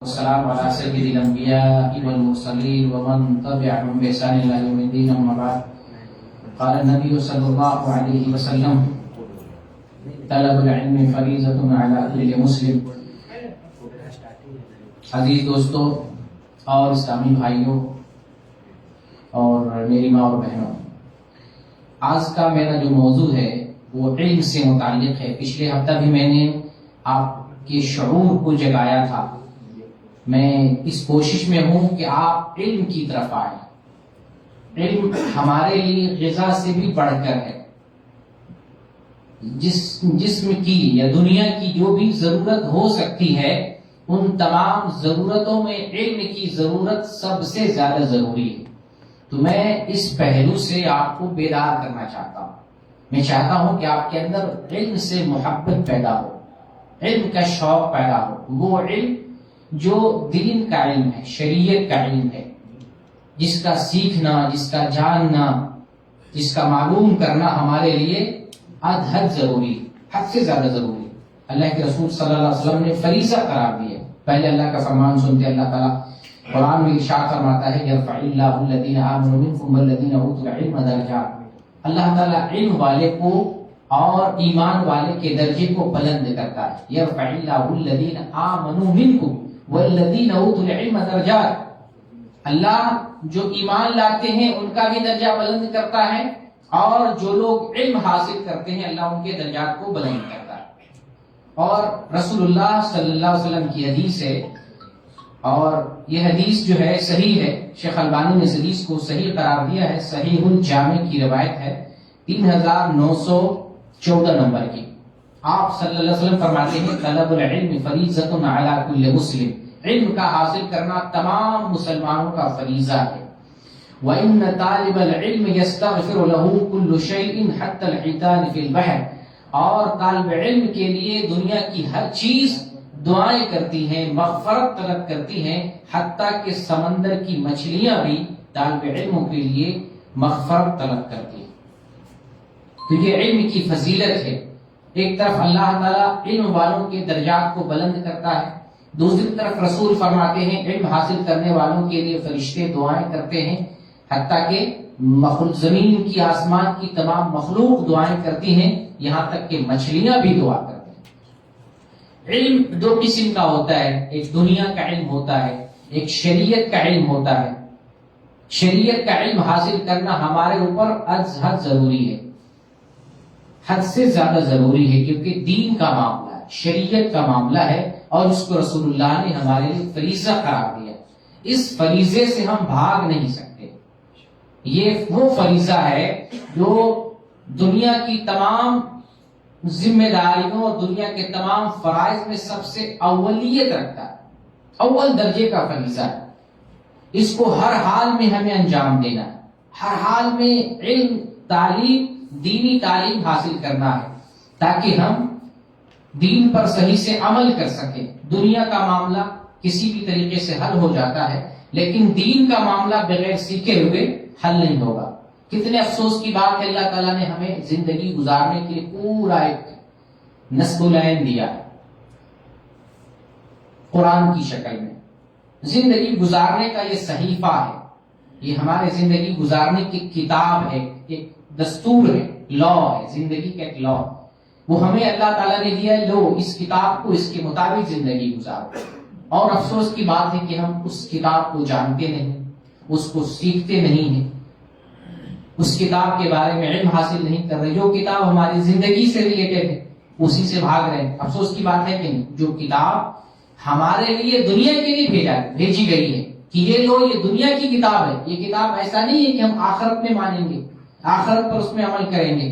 والسلام على سيد الأنبياء والمرسلين ومن تبعهم بإحسان إلى يوم الدين. أما بعد، قال النبي صلى الله عليه وسلم: طلب العلم فریضۃ علی کل مسلم. عزیز دوستوں اور اسلامی بھائیوں اور میری ماں اور بہنوں، آج کا میرا جو موضوع ہے وہ علم سے متعلق ہے. پچھلے ہفتہ بھی میں نے آپ کے شعور کو جگایا تھا. میں اس کوشش میں ہوں کہ آپ علم کی طرف آئیں. علم ہمارے لیے غذا سے بھی بڑھ کر ہے. جسم کی یا دنیا کی جو بھی ضرورت ہو سکتی ہے، ان تمام ضرورتوں میں علم کی ضرورت سب سے زیادہ ضروری ہے. تو میں اس پہلو سے آپ کو بیدار کرنا چاہتا ہوں. میں چاہتا ہوں کہ آپ کے اندر علم سے محبت پیدا ہو، علم کا شوق پیدا ہو. وہ علم جو دین کا علم ہے، شریعت کا علم ہے، جس کا سیکھنا، جس کا جاننا، جس کا معلوم کرنا ہمارے لیے حد ضروری ہے، حد سے زیادہ ضروری ہے. اللہ کے رسول صلی اللہ علیہ وسلم نے فریضہ قرار دیا. پہلے اللہ کا فرمان سنتے اللہ تعالیٰ قرآن میں ارشاد فرماتا ہے: یرفع اللہ الذین آمنوا منکم والذین اوتوا العلم درجات. اللہ تعالیٰ علم والے کو اور ایمان والے کے درجے کو بلند کرتا ہے. یرفع اللہ الذین آمنوا منکم والذین اوتوا العلم درجات. اللہ جو ایمان لاتے ہیں ان کا بھی درجہ بلند کرتا ہے، اور جو لوگ علم حاصل کرتے ہیں اللہ ان کے درجات کو بلند کرتا ہے. اور رسول اللہ صلی اللہ علیہ وسلم کی حدیث ہے، اور یہ حدیث جو ہے صحیح ہے. شیخ البانی نے اس حدیث کو صحیح قرار دیا ہے. صحیح الجامع کی روایت ہے 3914 نمبر کی. آپ صلی اللہ علیہ وسلم فرماتے ہیں: طلب العلم فریضۃ علی کل مسلم. علم کا حاصل کرنا تمام مسلمانوں کا فریضہ ہے. وَإِنَّ طَالِبَ الْعِلْمِ يَسْتَغْفِرُ لَهُ كُلُّ شَيْءٍ حَتَّى الْحِيتَانِ فِي الْبَحْرِ. اور طالب علم کے لیے دنیا کی ہر چیز دعائیں کرتی ہیں، مغفرت طلب کرتی ہیں، حتیٰ کہ سمندر کی مچھلیاں بھی طالب علموں کے لیے مغفرت طلب کرتی ہیں. تو یہ علم کی فضیلت ہے. ایک طرف اللہ تعالیٰ علم والوں کے درجات کو بلند کرتا ہے، دوسری طرف رسول فرماتے ہیں علم حاصل کرنے والوں کے لیے فرشتے دعائیں کرتے ہیں، حتیٰ کہ زمین کی، آسمان کی تمام مخلوق دعائیں کرتی ہیں، یہاں تک کہ مچھلیاں بھی دعا کرتی ہیں. علم دو قسم کا ہوتا ہے. ایک دنیا کا علم ہوتا ہے، ایک شریعت کا علم ہوتا ہے. شریعت کا علم حاصل کرنا ہمارے اوپر حد ضروری ہے، حد سے زیادہ ضروری ہے، کیونکہ دین کا معاملہ ہے، شریعت کا معاملہ ہے، اور اس کو رسول اللہ نے ہمارے لیے فریضہ قرار دیا. اس فریضے سے ہم بھاگ نہیں سکتے. یہ وہ فریضہ ہے جو دنیا کی تمام ذمہ داریوں اور دنیا کے تمام فرائض میں سب سے اولیت رکھتا ہے، اول درجے کا فریضہ ہے. اس کو ہر حال میں ہمیں انجام دینا ہے. ہر حال میں علم، تعلیم، دینی تعلیم حاصل کرنا ہے، تاکہ ہم دین پر صحیح سے عمل کر سکیں. دنیا کا معاملہ کسی بھی طریقے سے حل ہو جاتا ہے، لیکن دین کا معاملہ بغیر سیکھے ہوئے حل نہیں ہوگا. کتنے افسوس کی بات ہے، اللہ تعالیٰ نے ہمیں زندگی گزارنے کے لیے پورا ایک نصب العین دیا ہے قرآن کی شکل میں. زندگی گزارنے کا یہ صحیفہ ہے، یہ ہمارے زندگی گزارنے کی کتاب ہے، ایک دستور ہے، لا ہے، زندگی کا ایک لا. وہ ہمیں اللہ تعالیٰ نے دیا ہے، لو اس کتاب کو، اس کے مطابق زندگی گزارو. اور افسوس کی بات ہے کہ ہم اس کتاب کو جانتے نہیں، اس کو سیکھتے نہیں ہیں، اس کتاب کے بارے میں علم حاصل نہیں کر رہے. جو کتاب ہماری زندگی سے ریلیٹڈ ہے اسی سے بھاگ رہے ہیں. افسوس کی بات ہے کہ جو کتاب ہمارے لیے دنیا کے لیے بھیجی گئی ہے کہ یہ لو، یہ دنیا کی کتاب ہے، یہ کتاب ایسا نہیں ہے کہ ہم آخرت میں مانیں گے، آخرت پر اس میں عمل کریں گے.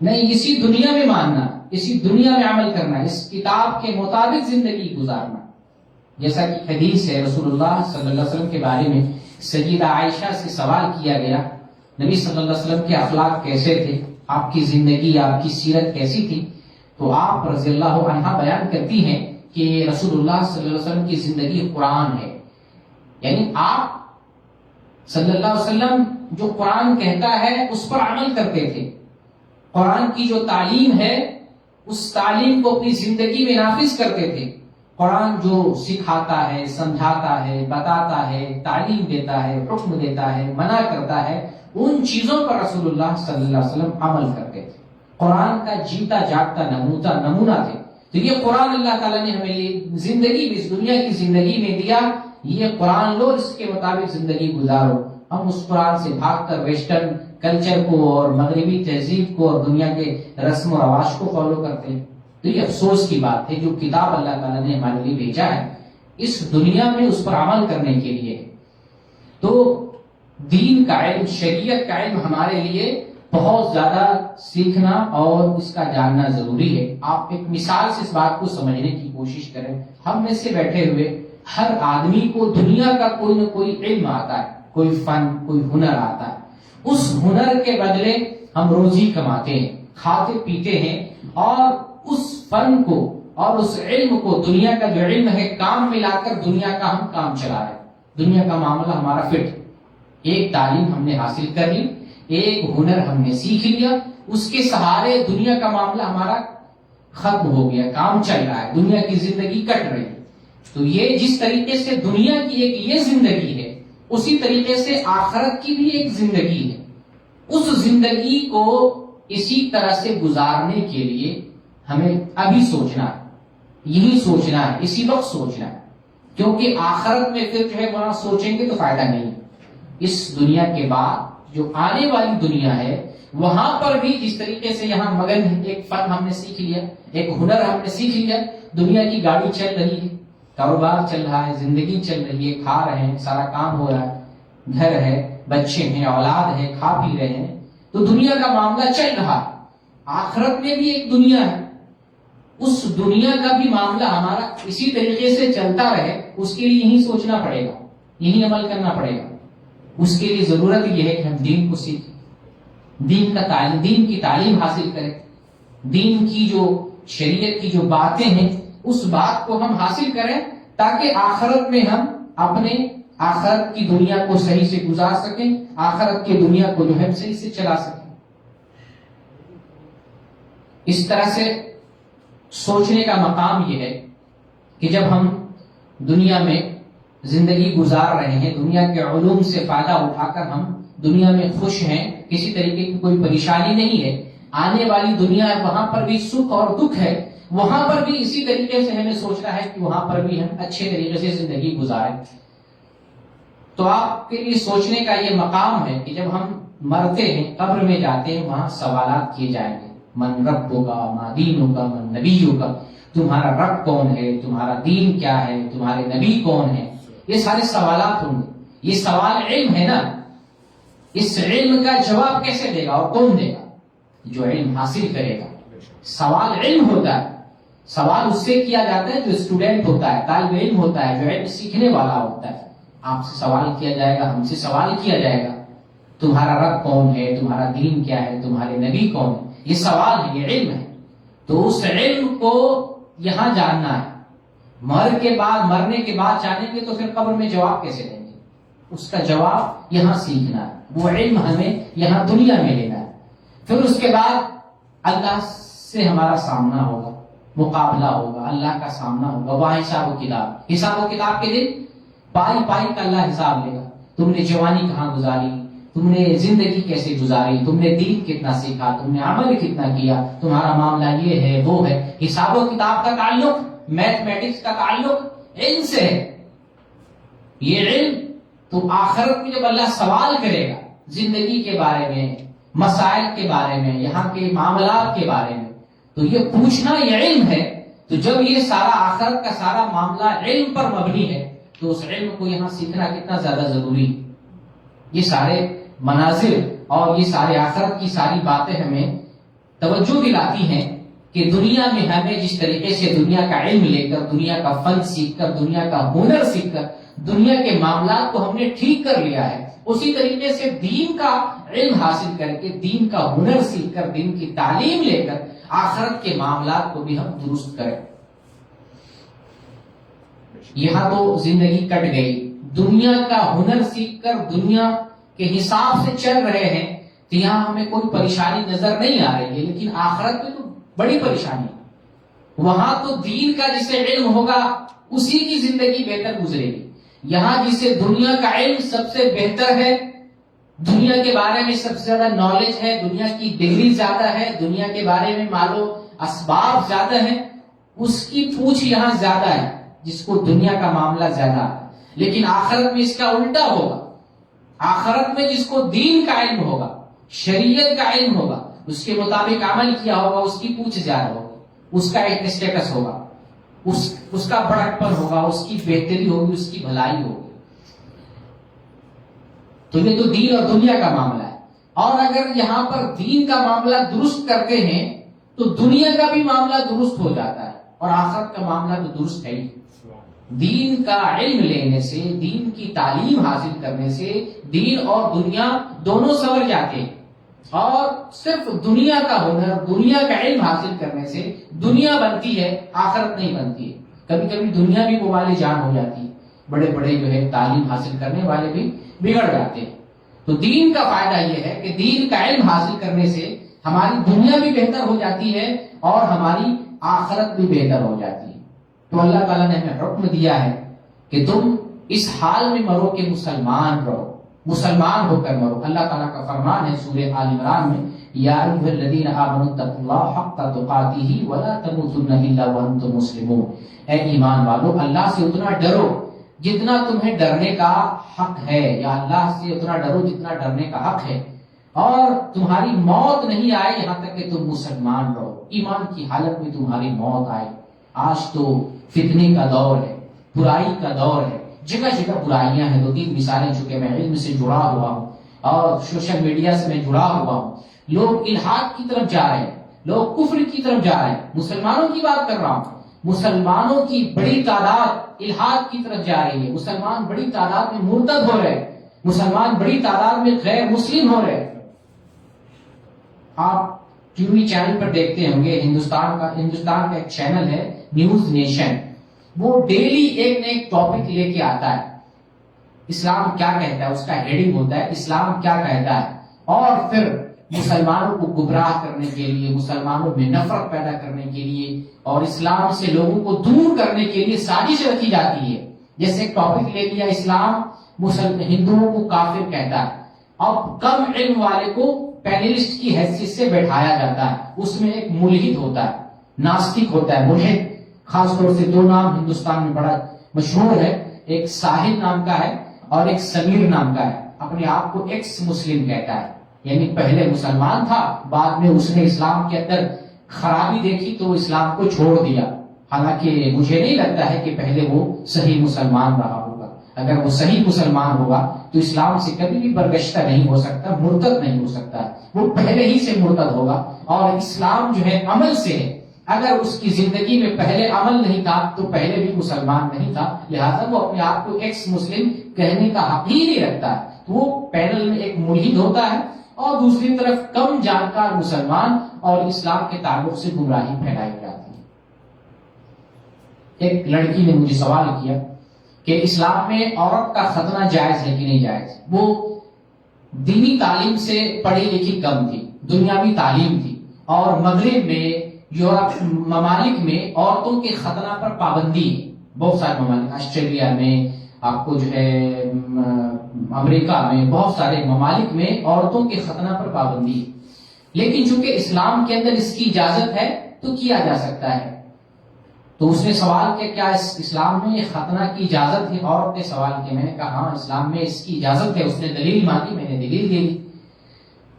نہیں، اسی دنیا میں ماننا، اسی دنیا میں عمل کرنا، اس کتاب کے مطابق زندگی گزارنا. جیسا کہ حدیث ہے، رسول اللہ صلی اللہ علیہ وسلم کے بارے میں سیدہ عائشہ سے سوال کیا گیا، نبی صلی اللہ علیہ وسلم کے اخلاق کیسے تھے، آپ کی زندگی، آپ کی سیرت کیسی تھی؟ تو آپ رضی اللہ عنہا بیان کرتی ہیں کہ رسول اللہ صلی اللہ علیہ وسلم کی زندگی قرآن ہے. یعنی آپ صلی اللہ علیہ وسلم جو قرآن کہتا ہے اس پر عمل کرتے تھے. قرآن کی جو تعلیم ہے اس تعلیم کو اپنی زندگی میں نافذ کرتے تھے. قرآن جو سکھاتا ہے، سمجھاتا ہے، بتاتا ہے، تعلیم دیتا ہے، حکم دیتا ہے، منع کرتا ہے، ان چیزوں پر رسول اللہ صلی اللہ علیہ وسلم عمل کرتے تھے. قرآن کا جیتا جاگتا نمونہ تھے. تو یہ قرآن اللہ تعالیٰ نے ہمیں یہ زندگی میں، اس دنیا کی زندگی میں دیا. یہ قرآن لو، اس کے مطابق زندگی گزارو. ہم اس قرآن سے بھاگ کر ویسٹرن کلچر کو اور مغربی تہذیب کو اور دنیا کے رسم و رواج کو فالو کرتے ہیں. تو یہ افسوس کی بات ہے. جو کتاب اللہ تعالیٰ نے ہمارے لیے بھیجا ہے اس دنیا میں اس پر عمل کرنے کے لیے. تو دین کا علم، شریعت کا علم ہمارے لیے بہت زیادہ سیکھنا اور اس کا جاننا ضروری ہے. آپ ایک مثال سے اس بات کو سمجھنے کی کوشش کریں. ہم میں سے بیٹھے ہوئے ہر آدمی کو دنیا کا کوئی نہ کوئی علم آتا ہے، کوئی فن، کوئی ہنر آتا ہے. اس ہنر کے بدلے ہم روزی کماتے ہیں، کھاتے پیتے ہیں، اور اس فن کو اور اس علم کو، دنیا کا جو علم ہے، کام ملا کر دنیا کا ہم کام چلا رہے ہیں. دنیا کا معاملہ ہمارا فٹ. ایک تعلیم ہم نے حاصل کر لی، ایک ہنر ہم نے سیکھ لیا، اس کے سہارے دنیا کا معاملہ ہمارا ختم ہو گیا، کام چل رہا ہے، دنیا کی زندگی کٹ رہی ہے. تو یہ جس طریقے سے دنیا کی ایک یہ زندگی ہے، اسی طریقے سے آخرت کی بھی ایک زندگی ہے. اس زندگی کو اسی طرح سے گزارنے کے لیے ہمیں ابھی سوچنا ہے، یہی سوچنا ہے، اسی وقت سوچنا ہے. کیونکہ آخرت میں پھر جو ہے وہاں سوچیں گے تو فائدہ نہیں. اس دنیا کے بعد جو آنے والی دنیا ہے وہاں پر بھی جس طریقے سے یہاں مگن ایک فن ہم نے سیکھ لیا، ایک ہنر ہم نے سیکھ لیا، دنیا کی گاڑی چل رہی ہے، کاروبار چل رہا ہے، زندگی چل رہی ہے، کھا رہے ہیں، سارا کام ہو رہا ہے، گھر ہے، بچے ہیں، اولاد ہے، کھا پی رہے ہیں. تو دنیا کا معاملہ چل رہا ہے. آخرت میں بھی ایک دنیا ہے، اس دنیا کا بھی معاملہ ہمارا اسی طریقے سے چلتا رہے. اس کے لیے یہی سوچنا پڑے گا، یہی عمل کرنا پڑے گا. اس کے لیے ضرورت یہ ہے کہ ہم دین کو سیکھیں، دین کی تعلیم حاصل کریں، دین کی جو شریعت کی جو باتیں ہیں اس بات کو ہم حاصل کریں، تاکہ آخرت میں ہم اپنے آخرت کی دنیا کو صحیح سے گزار سکیں، آخرت کی دنیا کو جو ہے صحیح سے چلا سکیں. اس طرح سے سوچنے کا مقام یہ ہے کہ جب ہم دنیا میں زندگی گزار رہے ہیں، دنیا کے علوم سے فائدہ اٹھا کر ہم دنیا میں خوش ہیں، کسی طریقے کی کوئی پریشانی نہیں ہے. آنے والی دنیا ہے، وہاں پر بھی سکھ اور دکھ ہے، وہاں پر بھی اسی طریقے سے ہمیں سوچنا ہے کہ وہاں پر بھی ہم اچھے طریقے سے زندگی گزاریں. تو آپ کے لیے سوچنے کا یہ مقام ہے کہ جب ہم مرتے ہیں، قبر میں جاتے ہیں، وہاں سوالات کیے جائیں گے. من ربک، ما دینک، من نبیک. تمہارا رب کون ہے، تمہارا دین کیا ہے، تمہارے نبی کون ہے. یہ سارے سوالات ہوں گے. یہ سوال علم ہے نا، اس علم کا جواب کیسے دے گا اور کون دے گا؟ جو علم حاصل کرے گا. سوال علم ہوتا ہے، سوال اس سے کیا جاتا ہے جو اسٹوڈنٹ ہوتا ہے، طالب علم ہوتا ہے، جو علم سیکھنے والا ہوتا ہے. آپ سے سوال کیا جائے گا، ہم سے سوال کیا جائے گا، تمہارا رب کون ہے، تمہارا دین کیا ہے، تمہارے نبی کون ہے. یہ سوال ہے، یہ علم ہے. تو اس علم کو یہاں جاننا ہے. مرنے کے بعد جانیں گے تو پھر قبر میں جواب کیسے دیں گے؟ اس کا جواب یہاں سیکھنا ہے. وہ علم ہمیں یہاں دنیا میں لینا ہے. پھر اس کے بعد اللہ سے ہمارا سامنا ہوگا، مقابلہ ہوگا، اللہ کا سامنا ہوگا. وہاں حساب و کتاب کے دن پائی پائی کا اللہ حساب لے گا. تم نے جوانی کہاں گزاری، تم نے زندگی کیسے گزاری، تم نے دین کتنا سیکھا، تم نے عمل کتنا کیا، تمہارا معاملہ یہ ہے وہ ہے. حساب و کتاب کا تعلق، میتھمیٹکس کا تعلق علم سے ہے. یہ علم تو آخرت میں جب اللہ سوال کرے گا زندگی کے بارے میں، مسائل کے بارے میں، یہاں کے معاملات کے بارے میں، تو یہ پوچھنا یہ علم ہے. تو جب یہ سارا آخرت کا سارا معاملہ علم پر مبنی ہے تو اس علم کو یہاں سیکھنا کتنا زیادہ ضروری ہے. یہ سارے مناظر اور یہ سارے آخرت کی ساری باتیں ہمیں توجہ دلاتی ہیں کہ دنیا میں ہمیں جس طریقے سے دنیا کا علم لے کر، دنیا کا فن سیکھ کر، دنیا کا ہنر سیکھ کر، دنیا کے معاملات کو ہم نے ٹھیک کر لیا ہے، اسی طریقے سے دین کا علم حاصل کر کے، دین کا ہنر سیکھ کر، دین کی تعلیم لے کر آخرت کے معاملات کو بھی ہم درست کریں. یہاں تو زندگی کٹ گئی، دنیا کا ہنر سیکھ کر دنیا کے حساب سے چل رہے ہیں، تو یہاں ہمیں کوئی پریشانی نظر نہیں آ رہی ہے. لیکن آخرت میں تو بڑی پریشانی ہے. وہاں تو دین کا جسے علم ہوگا اسی کی زندگی بہتر گزرے گی. یہاں جسے دنیا کا علم سب سے بہتر ہے، دنیا کے بارے میں سب سے زیادہ نالج ہے، دنیا کی ڈگری زیادہ ہے، دنیا کے بارے میں معلوم اسباب زیادہ ہیں، اس کی پوچھ یہاں زیادہ ہے جس کو دنیا کا معاملہ زیادہ ہے. لیکن آخرت میں اس کا الٹا ہوگا. آخرت میں جس کو دین کا علم ہوگا، شریعت کا علم ہوگا، اس کے مطابق عمل کیا ہوگا، اس کی پوچھ زیادہ ہوگی، اس کا ایک اسٹیٹس ہوگا، اس کا بڑکپن ہوگا، اس کی بہتری ہوگی، اس کی بھلائی ہوگی. تو یہ تو دین اور دنیا کا معاملہ ہے. اور اگر یہاں پر دین کا معاملہ درست کرتے ہیں تو دنیا کا بھی معاملہ درست ہو جاتا ہے، اور آخرت کا معاملہ تو درست ہے ہی. دین کا علم لینے سے، دین کی تعلیم حاصل کرنے سے دین اور دنیا دونوں سنور جاتے ہیں. اور صرف دنیا کا ہنر، دنیا کا علم حاصل کرنے سے دنیا بنتی ہے، آخرت نہیں بنتی ہے. کبھی کبھی دنیا بھی مبال جان ہو جاتی ہے، بڑے بڑے جو ہے تعلیم حاصل کرنے والے بھی بگڑ جاتے ہیں. تو دین کا فائدہ یہ ہے کہ دین کا علم حاصل کرنے سے ہماری دنیا بھی بہتر ہو جاتی ہے اور ہماری آخرت بھی بہتر ہو جاتی ہے. تو اللہ تعالیٰ نے ہمیں حکم دیا ہے کہ تم اس حال میں مرو کہ مسلمان رہو، مسلمان ہو کر مرو. اللہ تعالیٰ کا فرمان ہے سورہ آل عمران میں، یا ایھا الذین آمنوا اتقوا اللہ حق تقاتہ ولا تموتن الا وانتم مسلمون. اے ایمان والو، اللہ سے اتنا ڈرو جتنا تمہیں ڈرنے کا حق ہے، یا اللہ سے اتنا ڈرو جتنا ڈرنے کا حق ہے، اور تمہاری موت نہیں آئے یہاں تک کہ تم مسلمان رہو، ایمان کی حالت میں تمہاری موت آئے. آج تو فتنے کا دور ہے، برائی کا دور ہے، جگہ جگہ برائیاں ہیں. 2-3 مثالیں، چونکہ میں علم سے جڑا ہوا ہوں اور سوشل میڈیا سے میں جڑا ہوا ہوں، لوگ الحاد کی طرف جا رہے ہیں، لوگ کفر کی طرف جا رہے ہیں. مسلمانوں کی بات کر رہا ہوں، مسلمانوں کی بڑی تعداد الحاد کی طرف جا رہی ہے. مسلمان بڑی تعداد میں مرتد ہو رہے ہیں، مسلمان بڑی تعداد میں غیر مسلم ہو رہے ہیں. آپ ٹی وی چینل پر دیکھتے ہوں گے، ہندوستان کا ایک چینل ہے نیوز نیشن، وہ ڈیلی ایک نئے ٹاپک لے کے آتا ہے. اسلام کیا کہتا ہے، اس کا ہیڈنگ ہوتا ہے اسلام کیا کہتا ہے. اور پھر مسلمانوں کو گمراہ کرنے کے لیے، مسلمانوں میں نفرت پیدا کرنے کے لیے اور اسلام سے لوگوں کو دور کرنے کے لیے سازش رکھی جاتی ہے. جیسے ایک ٹاپک لے لیا، اسلام ہندوؤں کو کافر کہتا ہے. اب کم علم والے کو پینلسٹ کی حیثیت سے بیٹھایا جاتا ہے. اس میں ایک ملحد ہوتا ہے، ناستک ہوتا ہے، ملحد. خاص طور سے 2 نام ہندوستان میں بڑا مشہور ہے، ایک ساحل نام کا ہے اور ایک سمیر نام کا ہے. اپنے آپ کو ایکس مسلم کہتا ہے، یعنی پہلے مسلمان تھا، بعد میں اس نے اسلام کے اندر خرابی دیکھی تو اسلام کو چھوڑ دیا. حالانکہ مجھے نہیں لگتا ہے کہ پہلے وہ صحیح مسلمان رہا ہوگا. اگر وہ صحیح مسلمان ہوگا تو اسلام سے کبھی بھی برگشتہ نہیں ہو سکتا، مرتد نہیں ہو سکتا. وہ پہلے ہی سے مرتد ہوگا. اور اسلام جو ہے عمل سے ہے، اگر اس کی زندگی میں پہلے عمل نہیں تھا تو پہلے بھی مسلمان نہیں تھا، لہذا وہ اپنے آپ کو ایکس مسلم کہنے کا حق ہی نہیں رکھتا ہے. تو وہ پینل میں ایک ملحد ہوتا ہے اور دوسری طرف کم جانکار مسلمان، اور اسلام کے تعلق سے گمراہی پھیلائی جاتی ہے. ایک لڑکی نے مجھے سوال کیا کہ اسلام میں عورت کا ختنہ جائز ہے کہ نہیں جائز. وہ دینی تعلیم سے پڑھی لکھی کم تھی، دنیاوی تعلیم تھی، اور مغرب میں، یورپ ممالک میں عورتوں کے ختنہ پر پابندی ہے. بہت سارے ممالک، آسٹریلیا میں، آپ کو جو ہے امریکہ میں، بہت سارے ممالک میں عورتوں کے ختنہ پر پابندی ہے. لیکن چونکہ اسلام کے اندر اس کی اجازت ہے تو کیا جا سکتا ہے. تو اس نے سوال کیا کیا اسلام میں ختنہ کی اجازت ہے؟ عورت نے سوال کیا. میں نے کہا ہاں اسلام میں اس کی اجازت ہے. اس نے دلیل مانگی، میں نے دلیل دے دی.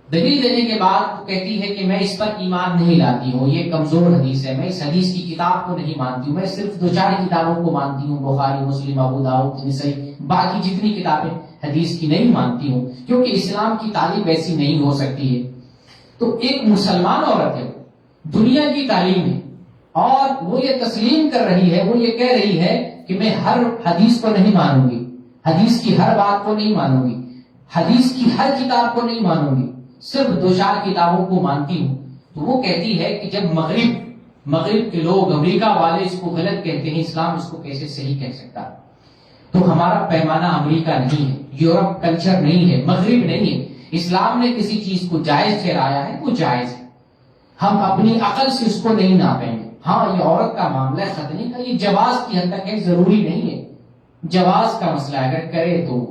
دلیل دینے کے بعد وہ کہتی ہے کہ میں اس پر ایمان نہیں لاتی ہوں، یہ کمزور حدیث ہے، میں اس حدیث کی کتاب کو نہیں مانتی ہوں، میں صرف 2-4 کتابوں کو مانتی ہوں، بخاری، مسلم، ابو داؤد، نسائی، باقی جتنی کتابیں حدیث کی نہیں مانتی ہوں، کیونکہ اسلام کی تعلیم ایسی نہیں ہو سکتی ہے. تو ایک مسلمان عورت ہے، دنیا کی تعلیم ہے، اور وہ یہ تسلیم کر رہی ہے، وہ یہ کہہ رہی ہے کہ میں ہر حدیث کو نہیں مانوں گی، حدیث کی ہر بات کو نہیں مانوں گی، حدیث کی ہر کتاب کو نہیں مانوں گی، صرف 2-4 کتابوں کو مانتی ہوں. تو وہ کہتی ہے کہ جب مغرب کے لوگ، امریکہ والے اس کو غلط کہتے ہیں، اسلام اس کو کیسے صحیح کہہ سکتا؟ تو ہمارا پیمانہ امریکہ نہیں ہے، یورپ کلچر نہیں ہے، مغرب نہیں ہے. اسلام نے کسی چیز کو جائز ٹھہرایا ہے، وہ جائز ہے. ہم اپنی عقل سے اس کو نہیں ناپیں گے، ہاں یہ عورت کا معاملہ ہے ختنے کا، یہ جواز کی حد تک ہے، ضروری نہیں ہے، جواز کا مسئلہ ہے، اگر کرے تو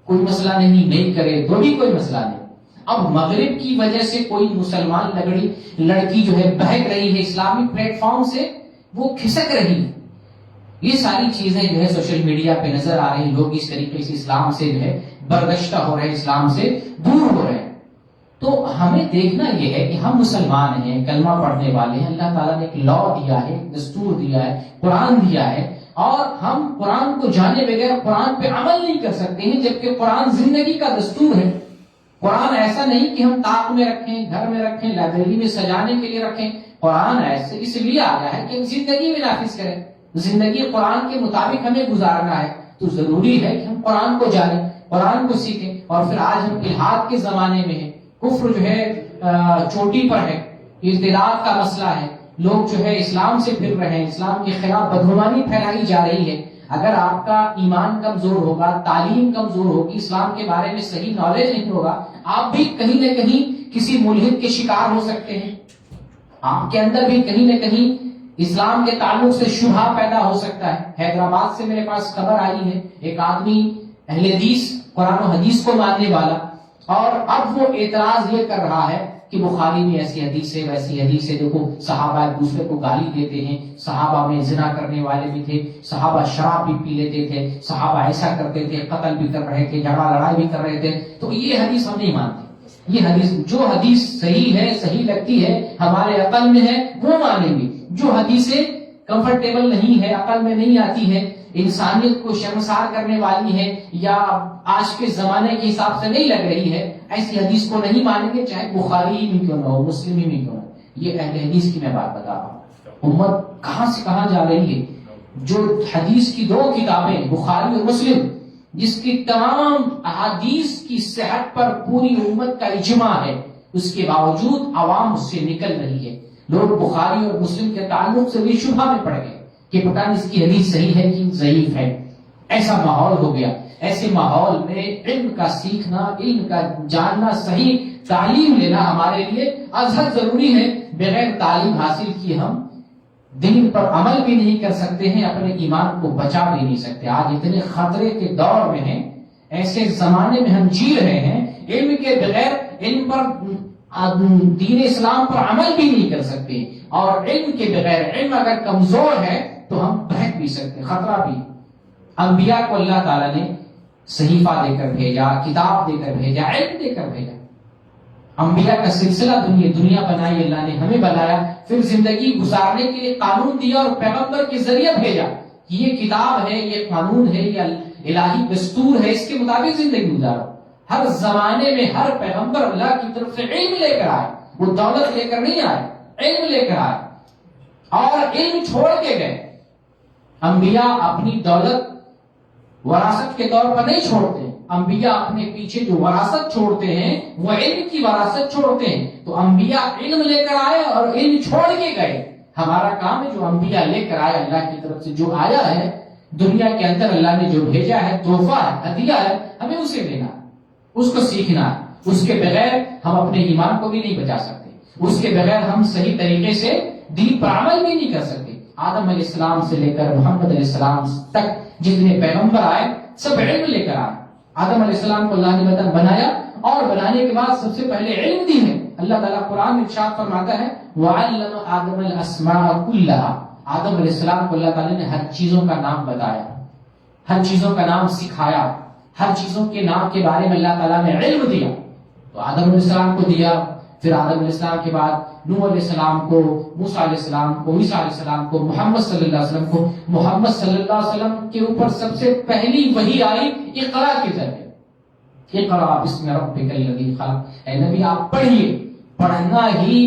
کوئی مسئلہ نہیں کرے تو بھی کوئی مسئلہ نہیں۔ اب مغرب کی وجہ سے کوئی مسلمان لڑکی جو ہے بہک رہی ہے اسلامی پلیٹ فارم سے، وہ کھسک رہی ہے، یہ ساری چیزیں جو ہے سوشل میڈیا پہ نظر آ رہی، لوگ اس طریقے سے اسلام سے جو ہے برداشتہ ہو رہے ہیں، اسلام سے دور ہو رہے ہیں۔ تو ہمیں دیکھنا یہ ہے کہ ہم مسلمان ہیں، کلمہ پڑھنے والے ہیں، اللہ تعالیٰ نے ایک لا دیا ہے، دستور دیا ہے، قرآن دیا ہے، اور ہم قرآن کو جانے بغیر قرآن پہ عمل نہیں کر سکتے ہیں، جبکہ قرآن زندگی کا دستور ہے۔ قرآن ایسا نہیں کہ ہم طاق میں رکھیں، گھر میں رکھیں، لائبریری میں سجانے کے لیے رکھیں، قرآن ایسے اس لیے آیا ہے کہ ہم زندگی میں نافذ کریں، زندگی قرآن کے مطابق ہمیں گزارنا ہے، تو ضروری ہے کہ ہم قرآن کو جانیں، قرآن کو سیکھیں۔ اور پھر آج ہم الحاد کے زمانے میں ہیں، کفر جو ہے چوٹی پر ہے، ارتداد کا مسئلہ ہے، لوگ جو ہے اسلام سے پھر رہے ہیں، اسلام کے خلاف بدگمانی پھیلائی جا رہی ہے۔ اگر آپ کا ایمان کمزور ہوگا، تعلیم کمزور ہوگی، اسلام کے بارے میں صحیح نالج نہیں ہوگا، آپ بھی کہیں نہ کہیں کسی ملحد کے شکار ہو سکتے ہیں، آپ کے اندر بھی کہیں نہ کہیں اسلام کے تعلق سے شبہ پیدا ہو سکتا ہے۔ حیدرآباد سے میرے پاس خبر آئی ہے، ایک آدمی اہل حدیث، قرآن و حدیث کو ماننے والا، اور اب وہ اعتراض یہ کر رہا ہے کہ بخاری میں ایسی حدیث ہے، ویسی حدیث ہے، دیکھو صحابہ ایک دوسرے کو گالی دیتے ہیں، صحابہ میں زنا کرنے والے بھی تھے، صحابہ شراب بھی پی لیتے تھے، صحابہ ایسا کرتے تھے، قتل بھی کر رہے تھے، جھگڑا لڑائی بھی کر رہے تھے، تو یہ حدیث ہم نہیں مانتے۔ یہ حدیث، جو حدیث صحیح ہے، صحیح لگتی ہے، ہمارے عقل میں ہے، وہ مانیں گے۔ جو حدیثیں کمفرٹیبل نہیں ہے، عقل میں نہیں آتی ہے، انسانیت کو شرمسار کرنے والی ہے، یا آج کے زمانے کے حساب سے نہیں لگ رہی ہے، ایسی حدیث کو نہیں مانیں گے، چاہے بخاری ہی میں کیوں نہ ہو، مسلم ہی میں کیوں نہ ہو۔ یہ اہل حدیث کی میں بات بتا رہا ہوں۔ امت کہاں سے کہاں جا رہی ہے، جو حدیث کی دو کتابیں بخاری اور مسلم، جس کی تمام احادیث کی صحت پر پوری امت کا اجماع ہے، اس کے باوجود عوام اس سے نکل رہی ہے۔ لوگ بخاری اور مسلم کے تعلق سے بھی شبہ میں پڑ گئے کہ پتہ نہیں اس کی حدیث صحیح ہے کہ ضعیف ہے۔ ایسا ماحول ہو گیا۔ ایسے ماحول میں علم کا سیکھنا، علم کا جاننا، صحیح تعلیم لینا ہمارے لیے ازحد ضروری ہے۔ بغیر تعلیم حاصل کیے ہم دین پر عمل بھی نہیں کر سکتے ہیں، اپنے ایمان کو بچا بھی نہیں سکتے۔ آج اتنے خطرے کے دور میں ہیں، ایسے زمانے میں ہم جی رہے ہیں، علم کے بغیر، علم پر، دین اسلام پر عمل بھی نہیں کر سکتے، اور علم کے بغیر، علم اگر کمزور ہے تو ہم بہک بھی سکتے، خطرہ بھی۔ انبیاء کو اللہ تعالیٰ نے صحیفہ دے کر بھیجا، کتاب دے کر بھیجا، علم دے کر بھیجا۔ انبیاء کا سلسلہ دنیا بنائی اللہ نے، ہمیں بنایا، پھر زندگی گزارنے کے لیے قانون دیا اور پیغمبر کے ذریعے بھیجا کہ یہ کتاب ہے، یہ قانون ہے، یہ الہی دستور ہے، اس کے مطابق زندگی گزارو۔ ہر زمانے میں ہر پیغمبر اللہ کی طرف سے علم لے کر آئے، وہ دولت لے کر نہیں آئے، علم لے کر آئے، اور علم چھوڑ کے گئے۔ انبیاء اپنی دولت وراثت کے طور پر نہیں چھوڑتے، انبیاء اپنے پیچھے جو وراثت چھوڑتے ہیں وہ علم کی وراثت چھوڑتے ہیں۔ تو انبیاء علم لے کر آئے اور علم چھوڑ کے گئے۔ ہمارا کام ہے جو انبیاء لے کر آئے، اللہ کی طرف سے جو آیا ہے دنیا کے اندر، اللہ نے جو بھیجا ہے، تحفہ ہے، ہدیہ ہے، ہمیں اسے لینا ہے، اس کو سیکھنا ہے۔ اس کے بغیر ہم اپنے ایمان کو بھی نہیں بچا سکتے، اس کے بغیر ہم صحیح طریقے سے دین پر عمل بھی نہیں کر سکتے۔ آدم علیہ السلام سے لے کر محمد علیہ السلام تک جتنے پیغمبر آئے سب علم لے کر آئے۔ آدم علیہ السلام کو اللہ نے بنایا، اور بنانے کے بعد سب سے پہلے علم دی ہے۔ اللہ تعالیٰ قرآن میں ارشاد فرماتا ہے وَعَلَّمَ آدَمَ الْأَسْمَاءَ كُلَّهَا، آدم علیہ السلام کو اللہ تعالیٰ نے ہر چیزوں کا نام بتایا، ہر چیزوں کا نام سکھایا، ہر چیزوں کے نام کے بارے میں اللہ تعالیٰ نے علم دیا۔ تو آدم علیہ السلام کو دیا، پھر آدم علیہ السلام کے بعد نوح علیہ السلام کو، موسیٰ علیہ السلام کو، عیسیٰ علیہ السلام کو، محمد صلی اللہ علیہ وسلم کو۔ محمد صلی اللہ علیہ وسلم کے اوپر سب سے پہلی وحی آئی اقرا کے ذریعے، اقرا بسم ربک الذی خلق۔ اے نبی آپ پڑھیے، پڑھنا ہی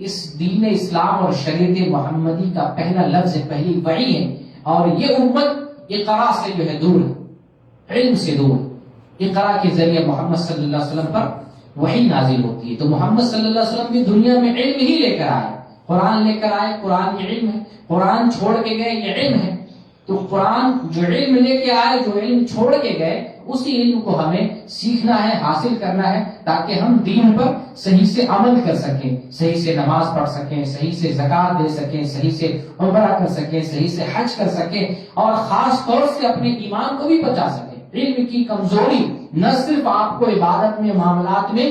اس دین اسلام اور شریعت محمدی کا پہلا لفظ ہے، پہلی وحی ہے، اور یہ امت اقرا سے جو ہے دور ہے، علم سے دور ہے۔ اقرا کے ذریعے محمد صلی اللہ علیہ وسلم پر وحی نازل ہوتی ہے۔ تو محمد صلی اللہ علیہ وسلم بھی دنیا میں علم ہی لے کر آئے، قرآن لے کر آئے، قرآن یہ علم ہے، قرآن چھوڑ کے گئے یہ علم ہے۔ تو قرآن جو علم لے کے آئے، جو علم چھوڑ کے گئے، اسی علم کو ہمیں سیکھنا ہے، حاصل کرنا ہے، تاکہ ہم دین پر صحیح سے عمل کر سکیں، صحیح سے نماز پڑھ سکیں، صحیح سے زکوٰۃ دے سکیں، صحیح سے عمرہ کر سکیں، صحیح سے حج کر سکیں، اور خاص طور سے اپنے ایمان کو بھی بچا سکیں۔ علم کی کمزوری نہ صرف آپ کو عبادت میں، معاملات میں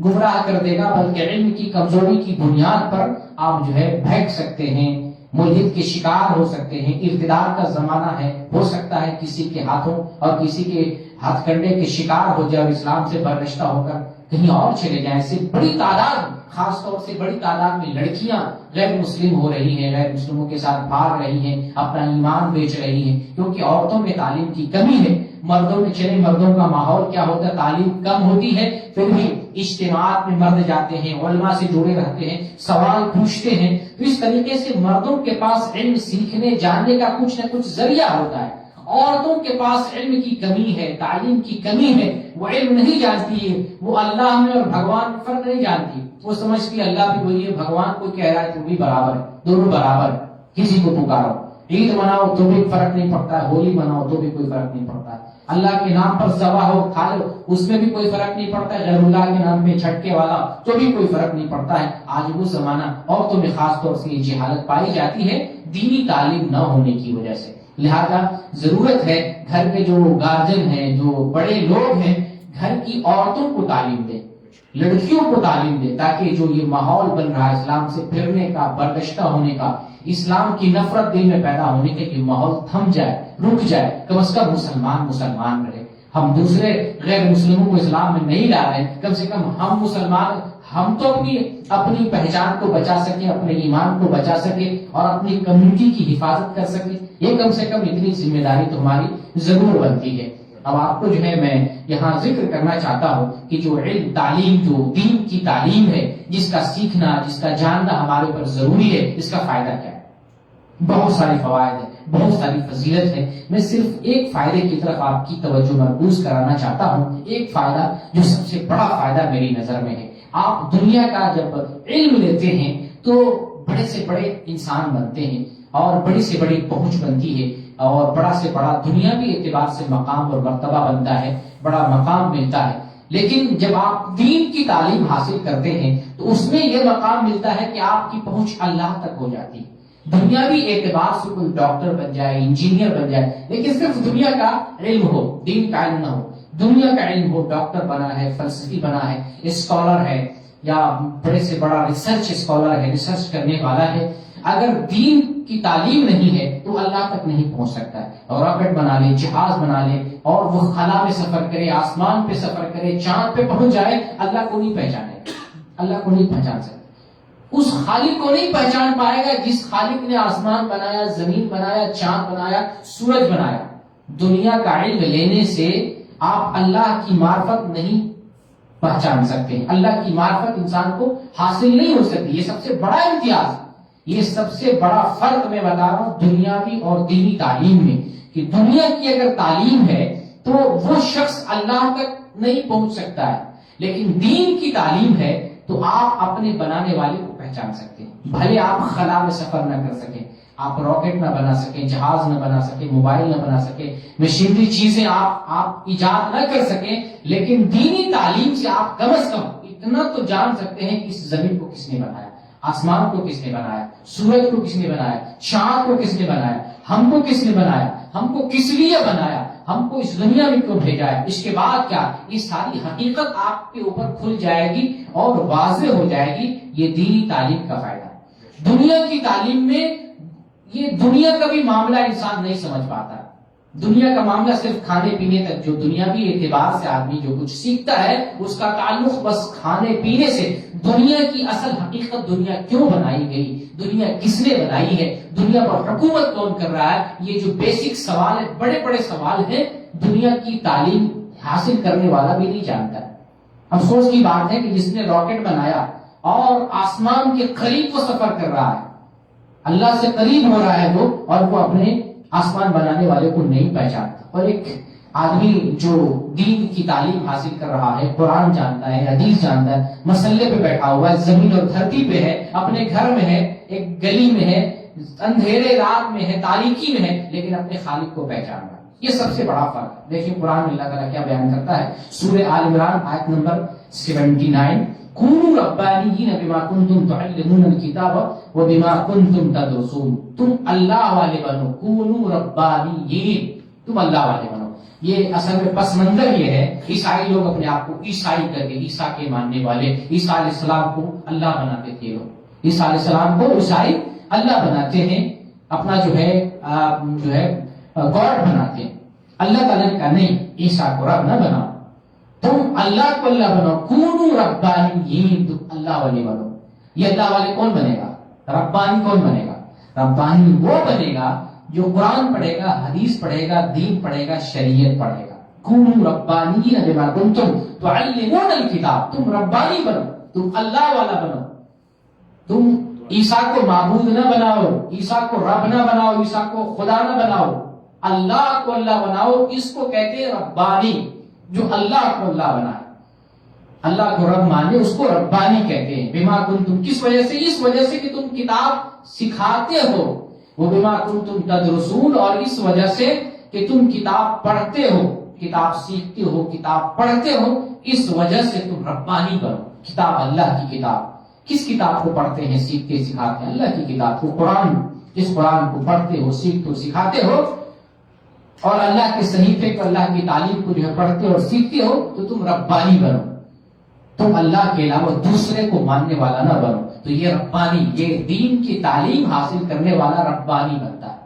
گمراہ کر دے گا، بلکہ علم کی کمزوری کی بنیاد پر آپ جو ہے بہک سکتے ہیں، ملحد کے شکار ہو سکتے ہیں۔ ارتداد کا زمانہ ہے، ہو سکتا ہے کسی کے ہاتھوں اور کسی کے ہاتھ کنڈے کے شکار ہو جائے اور اسلام سے برگشتہ ہو کر کہیں اور چلے جائیں۔ سے بڑی تعداد، خاص طور سے بڑی تعداد میں لڑکیاں غیر مسلم ہو رہی ہیں، غیر مسلموں کے ساتھ بھاگ رہی ہیں، اپنا ایمان بیچ رہی ہیں، کیونکہ عورتوں میں تعلیم کی کمی ہے۔ مردوں میں چلے، مردوں کا ماحول کیا ہوتا ہے، تعلیم کم ہوتی ہے، پھر بھی اجتماعات میں مرد جاتے ہیں، علماء سے جڑے رہتے ہیں، سوال پوچھتے ہیں، تو اس طریقے سے مردوں کے پاس علم سیکھنے جاننے کا کچھ نہ کچھ ذریعہ ہوتا ہے۔ عورتوں کے پاس علم کی کمی ہے، تعلیم کی کمی ہے، وہ علم نہیں جانتی ہے، وہ اللہ میں اور بھگوان میں فرق نہیں جانتی، وہ سمجھتی ہے اللہ بھی وہی ہے، بھگوان کو کہہ رہا ہے تو بھی برابر ہے، دونوں برابر ہے، کسی کو پکارو، عید مناؤ تو بھی فرق نہیں پڑتا ہے، ہولی مناؤ تو بھی کوئی فرق نہیں پڑتا ہے، اللہ کے نام پر ذبح ہو کھا لو اس میں بھی کوئی فرق نہیں پڑتا ہے، غیر اللہ کے نام پہ چھٹکے والا تو بھی کوئی فرق نہیں پڑتا ہے۔ آج وہ زمانہ عورتوں میں خاص طور سے یہ جہالت پائی جاتی ہے دینی تعلیم نہ ہونے کی وجہ سے۔ لہذا ضرورت ہے گھر کے جو گارجن ہیں، جو بڑے لوگ ہیں، گھر کی عورتوں کو تعلیم دیں، لڑکیوں کو تعلیم دیں، تاکہ جو یہ ماحول بن رہا ہے اسلام سے پھرنے کا، برگشتہ ہونے کا، اسلام کی نفرت دل میں پیدا ہونے کے، یہ ماحول تھم جائے، رک جائے، کم از کم مسلمان رہے۔ ہم دوسرے غیر مسلموں کو اسلام میں نہیں لا رہے، کم سے کم ہم مسلمان، ہم تو اپنی پہچان کو بچا سکیں، اپنے ایمان کو بچا سکیں اور اپنی کمیونٹی کی حفاظت کر سکیں۔ یہ کم سے کم اتنی ذمہ داری تو ہماری ضرور بنتی ہے۔ اب آپ کو جو ہے میں یہاں ذکر کرنا چاہتا ہوں کہ جو علم، تعلیم، جو دین کی تعلیم ہے، جس کا سیکھنا، جس کا جاننا ہمارے اوپر ضروری ہے، اس کا فائدہ کیا ہے؟ بہت سارے فوائد ہیں، بہت ساری فضیلت ہے۔ میں صرف ایک فائدے کی طرف آپ کی توجہ مرکوز کرانا چاہتا ہوں، ایک فائدہ جو سب سے بڑا فائدہ میری نظر میں ہے۔ آپ دنیا کا جب علم لیتے ہیں تو بڑے سے بڑے انسان بنتے ہیں اور بڑی سے بڑی پہنچ بنتی ہے اور بڑا سے بڑا دنیاوی اعتبار سے مقام اور مرتبہ بنتا ہے، بڑا مقام ملتا ہے۔ لیکن جب آپ دین کی تعلیم حاصل کرتے ہیں تو اس میں یہ مقام ملتا ہے کہ آپ کی پہنچ اللہ تک ہو جاتی ہے۔ دنیاوی اعتبار سے کوئی ڈاکٹر بن جائے، انجینئر بن جائے، لیکن صرف دنیا کا علم ہو، دین کا علم نہ ہو، دنیا کا علم ہو، ڈاکٹر بنا ہے، فلسفی بنا ہے، اسکالر ہے، یا بڑے سے بڑا ریسرچ اسکالر ہے، ریسرچ کرنے والا ہے، اگر دین کی تعلیم نہیں ہے تو اللہ تک نہیں پہنچ سکتا ہے۔ اور راکٹ بنا لے، جہاز بنا لے اور وہ خلا میں سفر کرے، آسمان پہ سفر کرے، چاند پہ پہنچ جائے، اللہ کو نہیں پہچانے، اللہ کو نہیں پہچان سکتا، اس خالق کو نہیں پہچان پائے گا جس خالق نے آسمان بنایا، زمین بنایا، چاند بنایا، سورج بنایا۔ دنیا کا علم لینے سے آپ اللہ کی معرفت نہیں پہچان سکتے، اللہ کی معرفت انسان کو حاصل نہیں ہو سکتی۔ یہ سب سے بڑا امتیاز، یہ سب سے بڑا فرق میں بتا رہا ہوں دنیاوی اور دینی تعلیم میں، کہ دنیا کی اگر تعلیم ہے تو وہ شخص اللہ تک نہیں پہنچ سکتا ہے، لیکن دین کی تعلیم ہے تو آپ اپنے بنانے والے کو پہچان سکتے ہیں۔ بھلے آپ خلا میں سفر نہ کر سکیں، آپ راکٹ نہ بنا سکیں، جہاز نہ بنا سکیں، موبائل نہ بنا سکیں، مشینری چیزیں آپ ایجاد نہ کر سکیں، لیکن دینی تعلیم سے آپ کم از کم اتنا تو جان سکتے ہیں کہ اس زمین کو کس نے بنایا، آسمان کو کس نے بنایا، سورج کو کس نے بنایا، چاند کو کس نے بنایا، ہم کو کس نے بنایا، ہم کو کس لیے بنایا، ہم کو اس دنیا میں کیوں بھیجا ہے، اس کے بعد کیا، یہ ساری حقیقت آپ کے اوپر کھل جائے گی اور واضح ہو جائے گی۔ یہ دینی تعلیم کا فائدہ ہے۔ دنیا کی تعلیم میں یہ دنیا کا بھی معاملہ انسان نہیں سمجھ پاتا، دنیا کا معاملہ صرف کھانے پینے تک، جو دنیاوی اعتبار سے آدمی جو کچھ سیکھتا ہے اس کا تعلق بس کھانے پینے سے۔ دنیا کی اصل حقیقت، دنیا کیوں بنائی گئی، دنیا کس نے بنائی ہے، دنیا پر حکومت کون کر رہا ہے، یہ جو بیسک سوال ہے، بڑے بڑے سوال ہیں، دنیا کی تعلیم حاصل کرنے والا بھی نہیں جانتا ہے۔ افسوس کی بات ہے کہ جس نے راکٹ بنایا اور آسمان کے قریب وہ سفر کر رہا ہے، اللہ سے قریب ہو رہا ہے وہ، اور وہ اپنے آسمان بنانے والے کو نہیں پہچانتا۔ اور ایک آدمی جو دین کی تعلیم حاصل کر رہا ہے، قرآن جانتا ہے، حدیث جانتا ہے، مسلے پہ بیٹھا ہوا ہے، زمین اور دھرتی پہ ہے، اپنے گھر میں ہے، ایک گلی میں ہے، اندھیرے رات میں ہے، تاریکی میں ہے، لیکن اپنے خالق کو پہچان رہا ہے۔ یہ سب سے بڑا فرق ہے۔ دیکھیں قرآن میں اللہ تعالیٰ کیا بیان کرتا ہے، سورہ آل عمران آیت نمبر 79، کونوا ربانیین بما کنتم تعلمون الکتاب وبما کنتم تدرسون، تم اللہ والے بنو، کونوا ربانیین، تم اللہ والے بنو۔ یہ اصل میں پس منظر یہ ہے، عیسائی لوگ اپنے آپ کو عیسائی کر کے، عیسیٰ کے ماننے والے، عیسیٰ علیہ السلام کو اللہ بناتے تھے لوگ، عیسیٰ علیہ السلام کو عیسائی اللہ بناتے ہیں، اپنا جو ہے گاڈ بناتے ہیں۔ اللہ تعالیٰ نے کہا نہیں، عیسیٰ کو رب نہ بناؤ، تم اللہ کو اللہ بناؤ، کونوا ربانیین، تم اللہ والے بنو۔ یہ اللہ والے کون بنے گا؟ ربانی کون بنے گا؟ ربانی وہ بنے گا جو قرآن پڑھے گا، حدیث پڑھے گا، دین پڑھے گا، شریعت پڑھے گا۔ کونوا ربانیین بما کنتم تعلمون الکتاب، تم ربانی بنو، تم اللہ والا بنو، تم عیسیٰ کو معبود نہ بناؤ، عیسیٰ کو رب نہ بناؤ، عیسیٰ کو خدا نہ بناؤ، اللہ کو اللہ بناؤ۔ اس کو کہتے ہیں ربانی، جو اللہ کو اللہ بنائے، اللہ کو رب مانے، اس کو ربانی کہتے ہیں۔ بما کنتم، کس وجہ سے؟ اس وجہ سے کہ تم کتاب سکھاتے ہو، وہ بما کنتم تدرسون، اور اس وجہ سے کہ تم کتاب پڑھتے ہو، کتاب سیکھتے ہو، کتاب پڑھتے ہو، اس وجہ سے تم ربانی بنو۔ کتاب اللہ کی کتاب، کس کتاب کو پڑھتے ہیں، سیکھتے سکھاتے ہیں؟ اللہ کی کتاب کو، قرآن۔ اس قرآن کو پڑھتے ہو، سیکھتے ہو، سکھاتے ہو، اور اللہ کے صحیفے کو، اللہ کی تعلیم کو جو ہے پڑھتے اور سیکھتے ہو، تو تم ربانی بنو، تم اللہ کے علاوہ دوسرے کو ماننے والا نہ بنو۔ تو یہ ربانی، یہ دین کی تعلیم حاصل کرنے والا ربانی بنتا ہے۔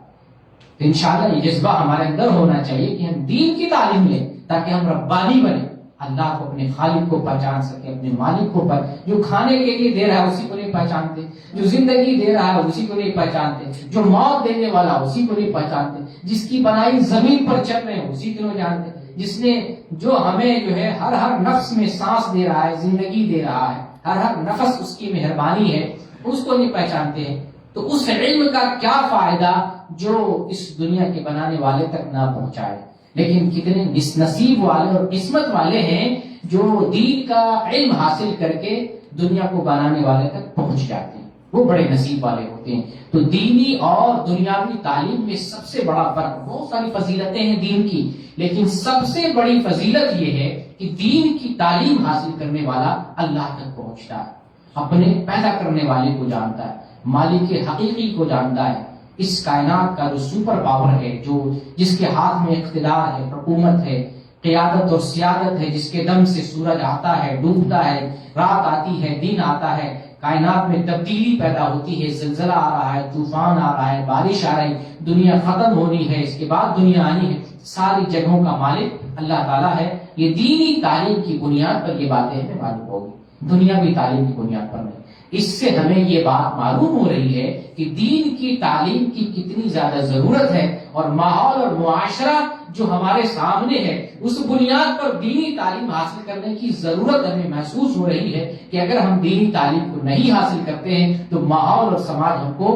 تو انشاءاللہ یہ جذبہ ہمارے اندر ہونا چاہیے کہ ہم دین کی تعلیم لیں تاکہ ہم ربانی بنیں، اللہ کو، اپنے خالق کو پہچان سکے، اپنے مالک کو جو کھانے کے لیے دے رہا ہے اسی کو نہیں پہچانتے، جو زندگی دے رہا ہے اسی کو نہیں پہچانتے، جو موت دینے والا اسی کو نہیں پہچانتے، جس کی بنائی زمین پر چل رہے ہیں اسی کو نہیں جانتے، جس نے جو ہمیں جو ہے ہر نفس میں سانس دے رہا ہے، زندگی دے رہا ہے، ہر نفس اس کی مہربانی ہے، اس کو نہیں پہچانتے ہیں۔ تو اس علم کا کیا فائدہ جو اس دنیا کے بنانے والے تک نہ پہنچائے۔ لیکن کتنے نصیب والے اور قسمت والے ہیں جو دین کا علم حاصل کر کے دنیا کو بنانے والے تک پہنچ جاتے ہیں، وہ بڑے نصیب والے ہوتے ہیں۔ تو دینی اور دنیاوی تعلیم میں سب سے بڑا فرق، بہت ساری فضیلتیں ہیں دین کی، لیکن سب سے بڑی فضیلت یہ ہے کہ دین کی تعلیم حاصل کرنے والا اللہ تک پہنچتا ہے، اپنے پیدا کرنے والے کو جانتا ہے، مالک حقیقی کو جانتا ہے، اس کائنات کا جو سپر پاور ہے، جو جس کے ہاتھ میں اقتدار ہے، حکومت ہے، قیادت اور سیادت ہے، جس کے دم سے سورج آتا ہے، ڈوبتا ہے، رات آتی ہے، دن آتا ہے، کائنات میں تبدیلی پیدا ہوتی ہے، زلزلہ آ رہا ہے، طوفان آ رہا ہے، بارش آ رہی، دنیا ختم ہونی ہے، اس کے بعد دنیا آنی ہے، ساری جگہوں کا مالک اللہ تعالیٰ ہے۔ یہ دینی تعلیم کی بنیاد پر یہ باتیں ہمیں معلوم ہوگی، دنیاوی تعلیم کی بنیاد پر نہیں۔ اس سے ہمیں یہ بات معلوم ہو رہی ہے کہ دین کی تعلیم کی کتنی زیادہ ضرورت ہے، اور ماحول اور معاشرہ جو ہمارے سامنے ہے اس بنیاد پر دینی تعلیم حاصل کرنے کی ضرورت ہمیں محسوس ہو رہی ہے کہ اگر ہم دینی تعلیم کو نہیں حاصل کرتے ہیں تو ماحول اور سماج ہم کو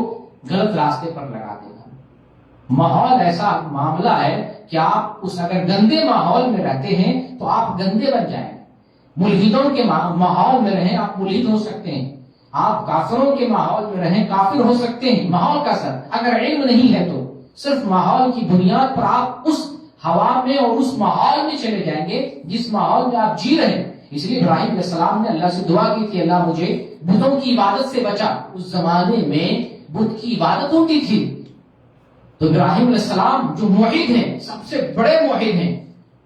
غلط راستے پر لگا دے گا۔ ماحول ایسا معاملہ ہے کہ آپ اس اگر گندے ماحول میں رہتے ہیں تو آپ گندے بن جائیں گے، ملحدوں کے ماحول میں رہیں آپ ملحد ہو سکتے ہیں، آپ کافروں کے ماحول میں رہیں کافر ہو سکتے ہیں۔ ماحول کا اثر، اگر علم نہیں ہے تو صرف ماحول کی بنیاد پر آپ اس ہوا میں اور اس ماحول میں چلے جائیں گے جس ماحول میں آپ جی رہے ہیں۔ اس لیے ابراہیم علیہ السلام نے اللہ سے دعا کی تھی، اللہ مجھے بتوں کی عبادت سے بچا۔ اس زمانے میں بت کی عبادت ہوتی تھی، تو ابراہیم علیہ السلام جو موحد ہیں، سب سے بڑے موحد ہیں،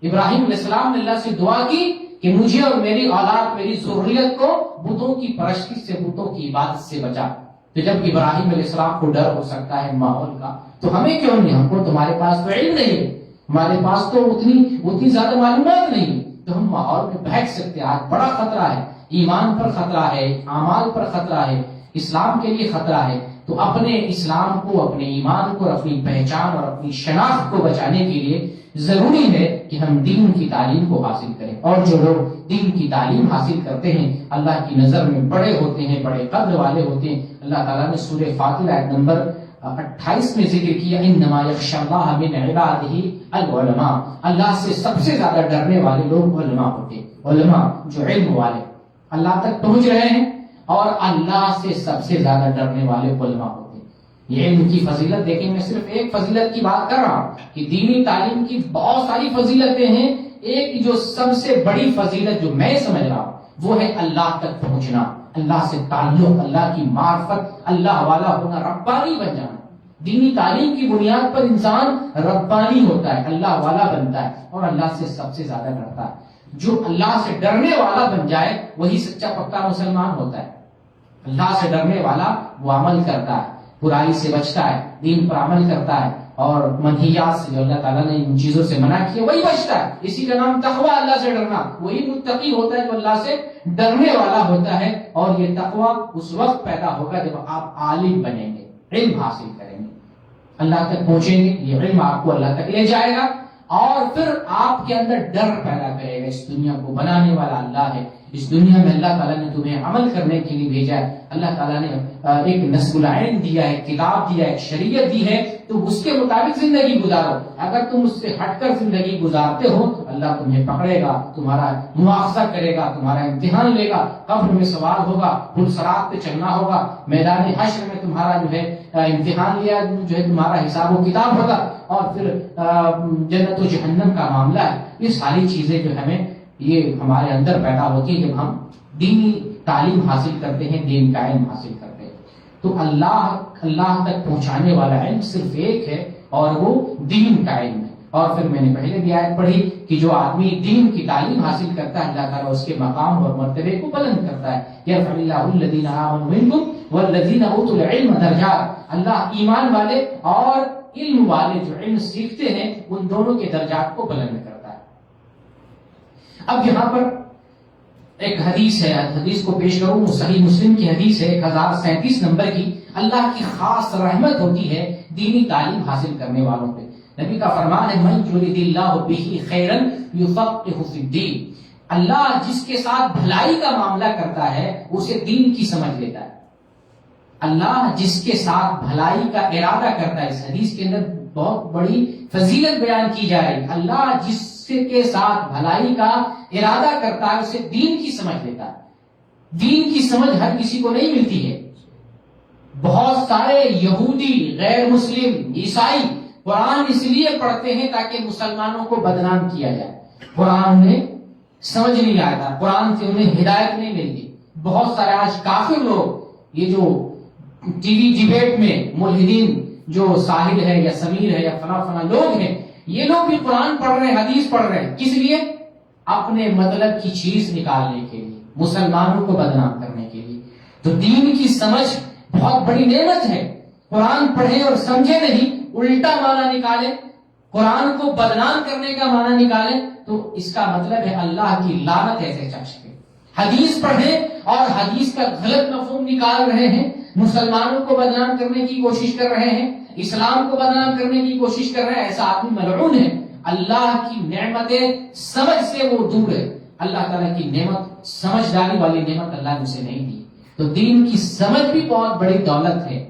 ابراہیم علیہ السلام نے اللہ سے دعا کی کہ مجھے اور میری اولاد، میری ذریت کو بتوں کی پرستی سے، بتوں کی عبادت سے بچا۔ تو جب ابراہیم علیہ السلام کو ڈر ہو سکتا ہے ماحول کا، تو ہمیں کیوں نہیں؟ ہم کو تمہارے پاس تو علم نہیں ہے، ہمارے پاس تو اتنی زیادہ معلومات نہیں، تو ہم ماحول میں بہک سکتے ہیں۔ آج بڑا خطرہ ہے، ایمان پر خطرہ ہے، اعمال پر خطرہ ہے، اسلام کے لیے خطرہ ہے۔ تو اپنے اسلام کو، اپنے ایمان کو، اپنی پہچان اور اپنی شناخت کو بچانے کے لیے ضروری ہے کہ ہم دین کی تعلیم کو حاصل کریں، اور جو لوگ دین کی تعلیم حاصل کرتے ہیں اللہ کی نظر میں بڑے ہوتے ہیں، بڑے قدر والے ہوتے ہیں۔ اللہ تعالیٰ نے سورہ فاتر آیت نمبر 28 میں ذکر کیا، انما یخشی اللہ من عبادہ العلماء، اللہ سے سب سے زیادہ ڈرنے والے لوگ علماء ہوتے ہیں۔ علماء جو علم والے اللہ تک پہنچ رہے ہیں، اور اللہ سے سب سے زیادہ ڈرنے والے علماء ہوتے ہیں۔ یہ علم کی فضیلت دیکھیں، میں صرف ایک فضیلت کی بات کر رہا ہوں کہ دینی تعلیم کی بہت ساری فضیلتیں ہیں. ایک جو سب سے بڑی فضیلت جو میں سمجھ رہا ہوں وہ ہے اللہ تک پہنچنا، اللہ سے تعلق، اللہ کی معرفت، اللہ والا ہونا، ربانی بن جانا. دینی تعلیم کی بنیاد پر انسان ربانی ہوتا ہے، اللہ والا بنتا ہے اور اللہ سے سب سے زیادہ ڈرتا ہے. جو اللہ سے ڈرنے والا بن جائے وہی سچا پکا مسلمان ہوتا ہے. اللہ سے ڈرنے والا وہ عمل کرتا ہے، برائی سے بچتا ہے، دین پر عمل کرتا ہے اور منہیات سے جو اللہ تعالیٰ نے ان چیزوں سے منع کیا وہی بچتا ہے. اسی کا نام تقوی، اللہ سے ڈرنا. وہی متقی ہوتا ہے جو اللہ سے ڈرنے والا ہوتا ہے. اور یہ تقوی اس وقت پیدا ہوگا جب آپ عالم بنیں گے، علم حاصل کریں گے، اللہ تک پہنچیں گے. یہ علم آپ کو اللہ تک لے جائے گا اور پھر آپ کے اندر ڈر پیدا کرے گا. اس دنیا کو بنانے والا اللہ ہے، اس دنیا میں اللہ تعالیٰ نے تمہیں عمل کرنے کے لیے بھیجا ہے. اللہ تعالیٰ نے ایک نصب العین دیا ہے، کتاب دیا ہے، ایک شریعت دی ہے، تو اس کے مطابق زندگی گزارو. اگر تم اس سے ہٹ کر زندگی گزارتے ہو اللہ تمہیں پکڑے گا، تمہارا مواخذہ کرے گا، تمہارا امتحان لے گا، قبر میں سوال ہوگا، پل صراط پہ چلنا ہوگا، میدان حشر میں تمہارا جو ہے امتحان لیا جو ہے تمہارا حساب و کتاب ہوگا، اور پھر جنت و جہنم کا معاملہ ہے. یہ ساری چیزیں جو ہمیں یہ ہمارے اندر پیدا ہوتی ہے جب ہم دینی تعلیم حاصل کرتے ہیں، دین کا علم حاصل کرتے ہیں. تو اللہ تک پہنچانے والا علم صرف ایک ہے اور وہ دین کا علم ہے. اور پھر میں نے پہلے بھی آیت پڑھی کہ جو آدمی دین کی تعلیم حاصل کرتا ہے اللہ تعالیٰ اس کے مقام اور مرتبے کو بلند کرتا ہے. یرفع اللہ الذین آمنوا منکم والذین اوتوا العلم درجات. اللہ ایمان والے اور علم والے جو علم سیکھتے ہیں ان دونوں کے درجات کو بلند کرتا ہے. اب یہاں پر ایک حدیث ہے، حدیث کو پیش کروں. صحیح مسلم کی حدیث ہے 1037 نمبر کی. اللہ کی خاص رحمت ہوتی ہے دینی تعلیم حاصل کرنے والوں پہ. نبی کا فرمان ہے من یرید اللہ بہ خیرا یفقہہ فی الدین. اللہ جس کے ساتھ بھلائی کا معاملہ کرتا ہے اسے دین کی سمجھ لیتا ہے. اللہ جس کے ساتھ بھلائی کا ارادہ کرتا ہے، اس حدیث کے اندر بہت بڑی فضیلت بیان کی جا رہی ہے. اللہ جس کے ساتھ بھلائی کا ارادہ کرتا ہے اسے دین کی سمجھ لیتا ہے. دین کی سمجھ ہر کسی کو نہیں ملتی ہے. بہت سارے یہودی، غیر مسلم، عیسائی قرآن اس لیے پڑھتے ہیں تاکہ مسلمانوں کو بدنام کیا جائے. قرآن انہیں سمجھ نہیں آتا، قرآن سے انہیں ہدایت نہیں ملتی. بہت سارے آج کافر لوگ یہ جو ٹی وی ڈیبیٹ میں ملحدین جو ساحل ہے یا سمیر ہے یا فلاں لوگ ہیں، یہ لوگ بھی قرآن پڑھ رہے ہیں، حدیث پڑھ رہے ہیں. کس لیے؟ اپنے مطلب کی چیز نکالنے کے لیے، مسلمانوں کو بدنام کرنے کے لیے. تو دین کی سمجھ بہت بڑی نعمت ہے. قرآن پڑھیں اور سمجھے نہیں، الٹا معنی نکالیں، قرآن کو بدنام کرنے کا معنی نکالیں، تو اس کا مطلب ہے اللہ کی لعنت ایسے شخص پہ. حدیث پڑھیں اور حدیث کا غلط مفہوم نکال رہے ہیں، مسلمانوں کو بدنام کرنے کی کوشش کر رہے ہیں، اسلام کو بدنام کرنے کی کوشش کر رہے ہیں، ایسا آدمی ملعون ہے. اللہ کی نعمتیں سمجھ سے وہ دور ہے. اللہ تعالیٰ کی نعمت، سمجھداری والی نعمت اللہ نے اسے نہیں دی. تو دین کی سمجھ بھی بہت بڑی دولت ہے،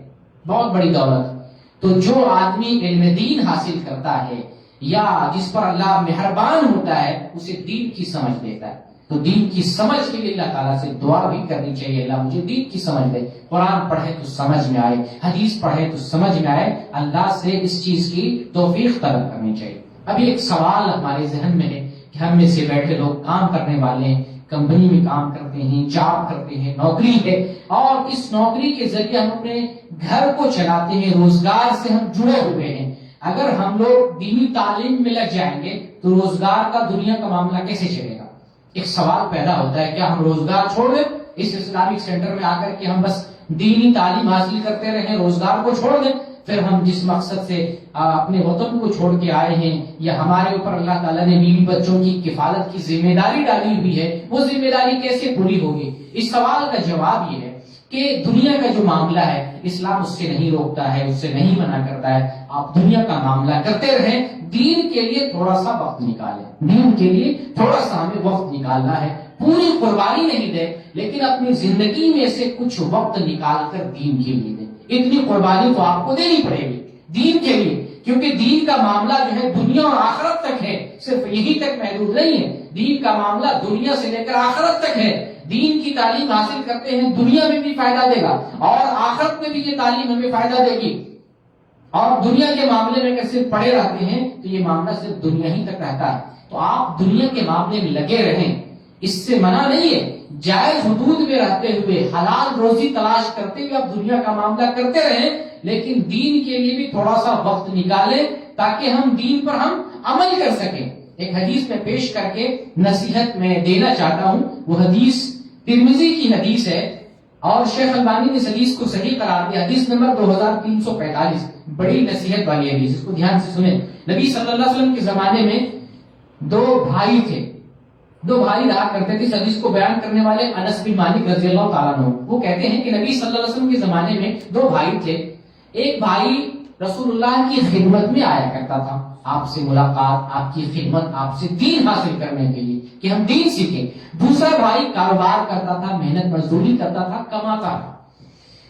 بہت بڑی دولت. تو جو آدمی علم دین حاصل کرتا ہے یا جس پر اللہ مہربان ہوتا ہے اسے دین کی سمجھ دیتا ہے. تو دین کی سمجھ کے لیے اللہ تعالیٰ سے دعا بھی کرنی چاہیے، اللہ مجھے دین کی سمجھ دے. قرآن پڑھے تو سمجھ میں آئے، حدیث پڑھے تو سمجھ میں آئے. اللہ سے اس چیز کی توفیق طلب کرنی چاہیے. ابھی ایک سوال ہمارے ذہن میں ہے کہ ہم میں سے بیٹھے لوگ کام کرنے والے ہیں، کمپنی میں کام کرتے ہیں، جاب کرتے ہیں، نوکری ہے، اور اس نوکری کے ذریعے ہم اپنے گھر کو چلاتے ہیں، روزگار سے ہم جڑے ہوئے ہیں. اگر ہم لوگ دینی تعلیم میں لگ جائیں گے تو روزگار کا، دنیا کا معاملہ کیسے چلے گا؟ ایک سوال پیدا ہوتا ہے، کیا ہم روزگار چھوڑ دیں اس اسلامک سینٹر میں آ کر کے ہم بس دینی تعلیم حاصل کرتے رہیں، روزگار کو چھوڑ دیں؟ پھر ہم جس مقصد سے اپنے وطن کو چھوڑ کے آئے ہیں یا ہمارے اوپر اللہ تعالیٰ نے بیوی بچوں کی کفالت کی ذمہ داری ڈالی ہوئی ہے، وہ ذمہ داری کیسے پوری ہوگی؟ اس سوال کا جواب یہ ہے کہ دنیا کا جو معاملہ ہے اسلام اس سے نہیں روکتا ہے، اس سے نہیں منع کرتا ہے. آپ دنیا کا معاملہ کرتے رہیں، دین کے لیے تھوڑا سا وقت نکالیں. دین کے لیے تھوڑا سا ہمیں وقت نکالنا ہے. پوری قربانی نہیں دے لیکن اپنی زندگی میں سے کچھ وقت نکال کر دین کے لیے دیں. اتنی قربانی تو آپ کو دینی پڑے گی دین کے لیے، کیونکہ دین کا معاملہ جو ہے دنیا اور آخرت تک ہے، صرف یہی تک محدود نہیں ہے. دین کا معاملہ دنیا سے لے کر آخرت تک ہے. دین کی تعلیم حاصل کرتے ہیں، دنیا میں بھی فائدہ دے گا اور آخرت میں بھی یہ تعلیم ہمیں فائدہ دے گی. اور دنیا کے معاملے میں اگر صرف پڑے رہتے ہیں تو یہ معاملہ صرف دنیا ہی تک رہتا ہے. تو آپ دنیا کے معاملے میں لگے رہیں، اس سے منع نہیں ہے. جائز حدود میں رہتے ہوئے، حلال روزی تلاش کرتے ہوئے آپ دنیا کا معاملہ کرتے رہیں، لیکن دین کے لیے بھی تھوڑا سا وقت نکالیں تاکہ ہم دین پر ہم عمل کر سکیں. ایک حدیث میں پیش کر کے نصیحت میں دینا چاہتا ہوں. وہ حدیث ترمذی کی حدیث ہے اور شیخ البانی نے اس حدیث کو صحیح قرار دیا. حدیث نمبر 2345، بڑی نصیحت والی حدیث، اس کو دھیان سے سنیں. نبی صلی اللہ علیہ وسلم کے زمانے میں دو بھائی تھے، دو بھائی رہا کرتے تھے. اس حدیث کو بیان کرنے والے انس بن مالک رضی اللہ تعالیٰ عنہ، وہ کہتے ہیں کہ نبی صلی اللہ علیہ وسلم کے زمانے میں دو بھائی تھے. ایک بھائی رسول اللہ کی خدمت میں آیا کرتا تھا، آپ سے ملاقات، آپ کی خدمت، آپ سے دین حاصل کرنے کے لیے کہ ہم دین سیکھیں. دوسرا بھائی کاروبار کرتا تھا، محنت مزدوری کرتا تھا، کماتا تھا.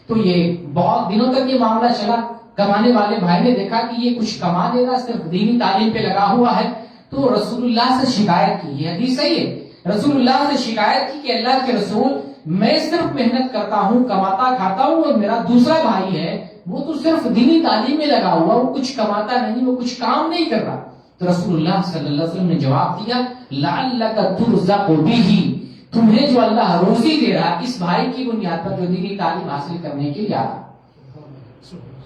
تو یہ بہت دنوں تک یہ معاملہ چلا. کمانے والے بھائی نے دیکھا کہ یہ کچھ کما دے گا، صرف دینی تعلیم پہ لگا ہوا ہے، تو رسول اللہ سے شکایت کی. یہ حدیث صحیح ہے. رسول اللہ سے شکایت کی کہ اللہ کے رسول، میں صرف محنت کرتا ہوں، کماتا کھاتا ہوں، اور میرا دوسرا بھائی ہے وہ تو صرف دینی تعلیم میں لگا ہوا، وہ کچھ کماتا نہیں، وہ کچھ کام نہیں کر رہا. تو رسول اللہ صلی اللہ علیہ وسلم نے جواب دیا، لعلک ترزق بہ، تمہیں جو اللہ روزی دے رہا اس بھائی کی بنیاد پر جو دینی تعلیم حاصل کرنے کے لیے آ رہا.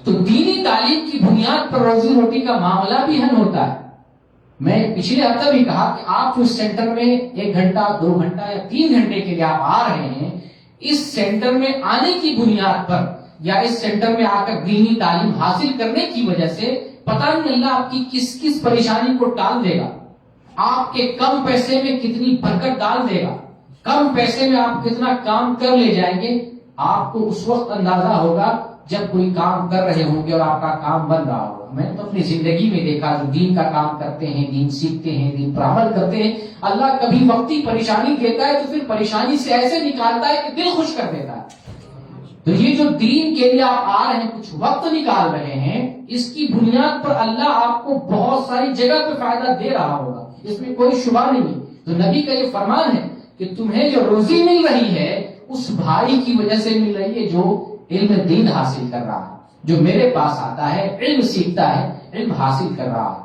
تو دینی تعلیم کی بنیاد پر روزی روٹی کا معاملہ بھی حل ہوتا ہے. میں پچھلے ہفتہ بھی کہا کہ آپ جو سینٹر میں 1 گھنٹہ 2 گھنٹہ یا 3 گھنٹے کے لیے آپ آ رہے ہیں، اس سینٹر میں آنے کی بنیاد پر یا اس سینٹر میں آ کر دینی تعلیم حاصل کرنے کی وجہ سے پتہ نہیں اللہ آپ کی کس کس پریشانی کو ٹال دے گا، آپ کے کم پیسے میں کتنی برکت ڈال دے گا، کم پیسے میں آپ کتنا کام کر لے جائیں گے. آپ کو اس وقت اندازہ ہوگا جب کوئی کام کر رہے ہوں گے اور آپ کا کام بن رہا ہوگا. میں نے تو اپنی زندگی میں دیکھا جو دین کا کام کرتے ہیں، دین سیکھتے ہیں، دین پر عمل کرتے ہیں، اللہ کبھی وقتی پریشانی دیتا ہے تو پھر پریشانی سے ایسے نکالتا ہے کہ دل خوش کر دیتا ہے. تو یہ جو دین کے لیے آپ آ رہے ہیں، کچھ وقت نکال رہے ہیں، اس کی بنیاد پر اللہ آپ کو بہت ساری جگہ پہ فائدہ دے رہا ہوگا، اس میں کوئی شبہ نہیں. تو نبی کا یہ فرمان ہے کہ تمہیں جو روزی مل رہی ہے اس بھائی کی وجہ سے مل رہی ہے جو علم دین حاصل کر رہا ہے، جو میرے پاس آتا ہے، علم سیکھتا ہے، علم حاصل کر رہا ہے.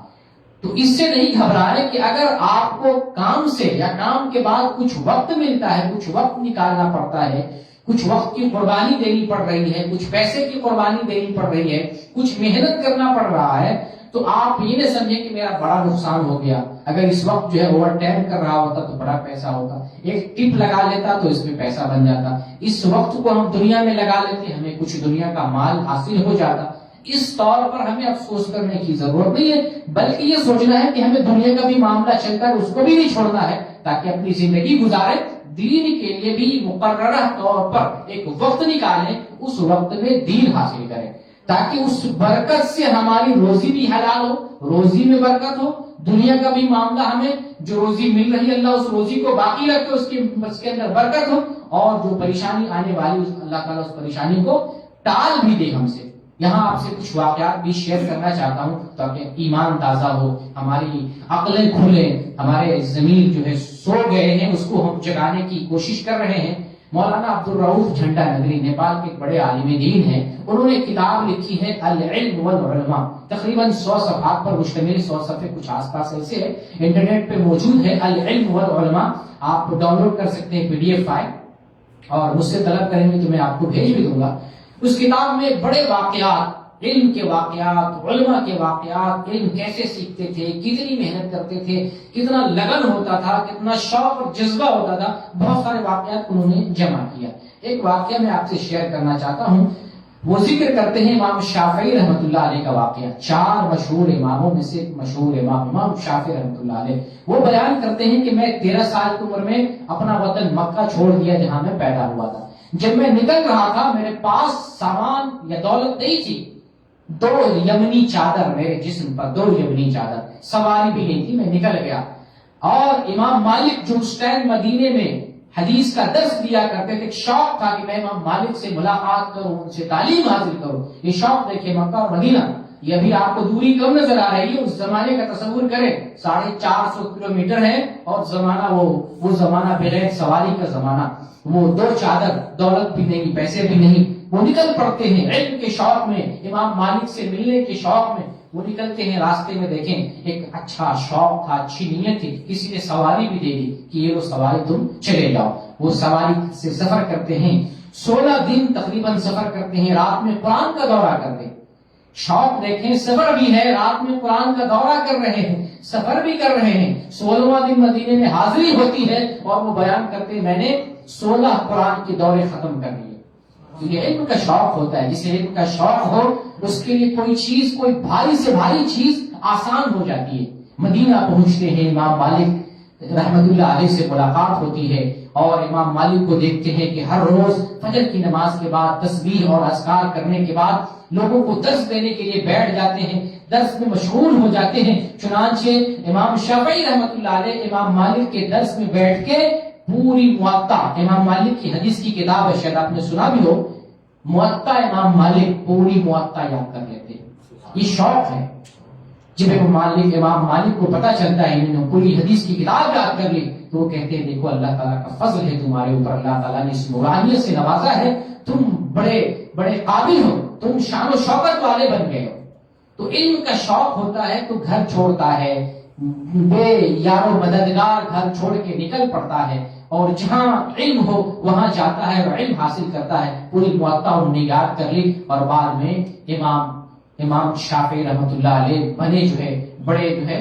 تو اس سے نہیں گھبرائے کہ اگر آپ کو کام سے یا کام کے بعد کچھ وقت ملتا ہے، کچھ وقت نکالنا پڑتا ہے، کچھ وقت کی قربانی دینی پڑ رہی ہے، کچھ پیسے کی قربانی دینی پڑ رہی ہے، کچھ محنت کرنا پڑ رہا ہے، تو آپ یہ نہ سمجھیں کہ میرا بڑا نقصان ہو گیا. اگر اس وقت جو ہے اوور ٹائم کر رہا ہوتا تو بڑا پیسہ ہوتا، ایک ٹپ لگا لیتا تو اس میں پیسہ بن جاتا. اس وقت کو ہم دنیا میں لگا لیتے، ہمیں کچھ دنیا کا مال حاصل ہو جاتا. اس طور پر ہمیں افسوس کرنے کی ضرورت نہیں ہے، بلکہ یہ سوچنا ہے کہ ہمیں دنیا کا بھی معاملہ چلتا ہے، اس کو بھی نہیں چھوڑنا ہے تاکہ اپنی زندگی گزارے. دین کے لیے بھی مقررہ طور پر ایک وقت نکالیں، اس وقت میں دین حاصل کریں تاکہ اس برکت سے ہماری روزی بھی حلال ہو، روزی میں برکت ہو. دنیا کا بھی معاملہ، ہمیں جو روزی مل رہی ہے اللہ اس روزی کو باقی رکھے، اس کے اندر برکت ہو، اور جو پریشانی آنے والی اللہ تعالیٰ اس پریشانی کو ٹال بھی دے ہم سے. یہاں آپ سے کچھ واقعات بھی شیئر کرنا چاہتا ہوں تاکہ ایمان تازہ ہو، ہماری عقلیں کھلیں. ہمارے ضمیر جو ہے سو گئے ہیں، اس کو ہم جگانے کی کوشش کر رہے ہیں. مولانا عبدالرؤف جھنڈا نگری نیپال کے ایک بڑے عالم دین ہیں، انہوں نے کتاب لکھی ہے العلم والعلماء، تقریباً 100 صفحات پر مشتمل، 100 صفحے کچھ آس پاس ایسے ہے، انٹرنیٹ پہ موجود ہے. العلم والعلماء آپ ڈاؤن لوڈ کر سکتے ہیں PDF فائل، اور مجھ سے طلب کریں گے تو میں آپ کو بھیج بھی دوں گا. اس کتاب میں بڑے واقعات، علم کے واقعات، علماء کے واقعات، علم کیسے سیکھتے تھے، کتنی محنت کرتے تھے، کتنا لگن ہوتا تھا، کتنا شوق اور جذبہ ہوتا تھا، بہت سارے واقعات انہوں نے جمع کیا. ایک واقعہ میں آپ سے شیئر کرنا چاہتا ہوں. وہ ذکر کرتے ہیں امام شافعی رحمۃ اللہ علیہ کا واقعہ. 4 مشہور اماموں میں سے مشہور امام شافعی رحمۃ اللہ علیہ. وہ بیان کرتے ہیں کہ میں 13 سال کی عمر میں اپنا وطن مکہ چھوڑ دیا جہاں میں پیدا ہوا تھا. جب میں نکل رہا تھا میرے پاس سامان یا دولت نہیں تھی. 2 یمنی چادر میرے جسم پر، 2 یمنی چادر، سواری بھی نہیں تھی. میں نکل گیا، اور امام مالک جو اس ٹائم مدینے میں حدیث کا درس دیا کرتے تھے، ایک شوق تھا کہ میں امام مالک سے ملاقات کروں، ان سے تعلیم حاصل کروں. یہ شوق دیکھیں، مکہ اور مدینہ یہ ابھی آپ کو دوری کم نظر آ رہی ہے، اس زمانے کا تصور کریں، 450 کلومیٹر ہے، اور زمانہ وہ زمانہ بغیر سواری کا زمانہ. وہ 2 چادر، دولت بھی نہیں، پیسے بھی نہیں، وہ نکل پڑتے ہیں علم کے شوق میں، امام مالک سے ملنے کے شوق میں وہ نکلتے ہیں۔ راستے میں دیکھیں ایک اچھا شوق تھا، اچھی نیت تھی، کسی نے سواری بھی دے دی کہ یہ وہ سواری تم چلے جاؤ، وہ سواری سے سفر کرتے ہیں، 16 دن تقریباً سفر کرتے ہیں، رات میں قرآن کا دورہ کرتے ہیں۔ شوق دیکھیں، سفر بھی ہے، رات میں قرآن کا دورہ کر رہے ہیں، سفر بھی کر رہے ہیں، 16واں دن مدینے میں حاضری ہوتی ہے اور وہ بیان کرتے ہیں میں نے 16 قرآن کے دورے ختم کر لیے۔ تو یہ علم کا شوق ہوتا ہے، جسے علم کا شوق ہو اس کے لیے کوئی چیز، کوئی بھاری سے بھاری چیز آسان ہو جاتی ہے۔ مدینہ پہنچتے ہیں، امام مالک رحمت اللہ علیہ سے ملاقات ہوتی ہے اور امام مالک کو دیکھتے ہیں کہ ہر روز فجر کی نماز کے بعد تسبیح اور اذکار کرنے کے بعد لوگوں کو درس دینے کے لیے بیٹھ جاتے ہیں، درس میں مشغول ہو جاتے ہیں۔ چنانچہ امام شافعی رحمت اللہ علیہ امام مالک کے درس میں بیٹھ کے پوری موطا، امام مالک کی حدیث کی کتاب ہے، شاید آپ نے سنا بھی ہو، موطا امام مالک پوری موطا یاد کر لیتے ہیں۔ یہ شوق ہے۔ جب امام مالک کو پتہ چلتا ہے انہوں نے پوری حدیث کی کتاب یاد کر لی تو وہ کہتے ہیں دیکھو اللہ تعالیٰ کا فضل ہے تمہارے اوپر، اللہ تعالیٰ نے اس نورانیت سے نوازا ہے، تم بڑے بڑے قابل ہو، تم شان و شوکت والے بن گئے ہو۔ تو علم کا شوق ہوتا ہے تو گھر چھوڑتا ہے، بے یار و مددگار گھر چھوڑ کے نکل پڑتا ہے اور جہاں علم ہو وہاں جاتا ہے اور علم حاصل کرتا ہے۔ پوری موطا انہوں نے یاد کر لی اور بعد میں امام شافعی رحمت اللہ علیہ بنے جو ہے بڑے جو ہے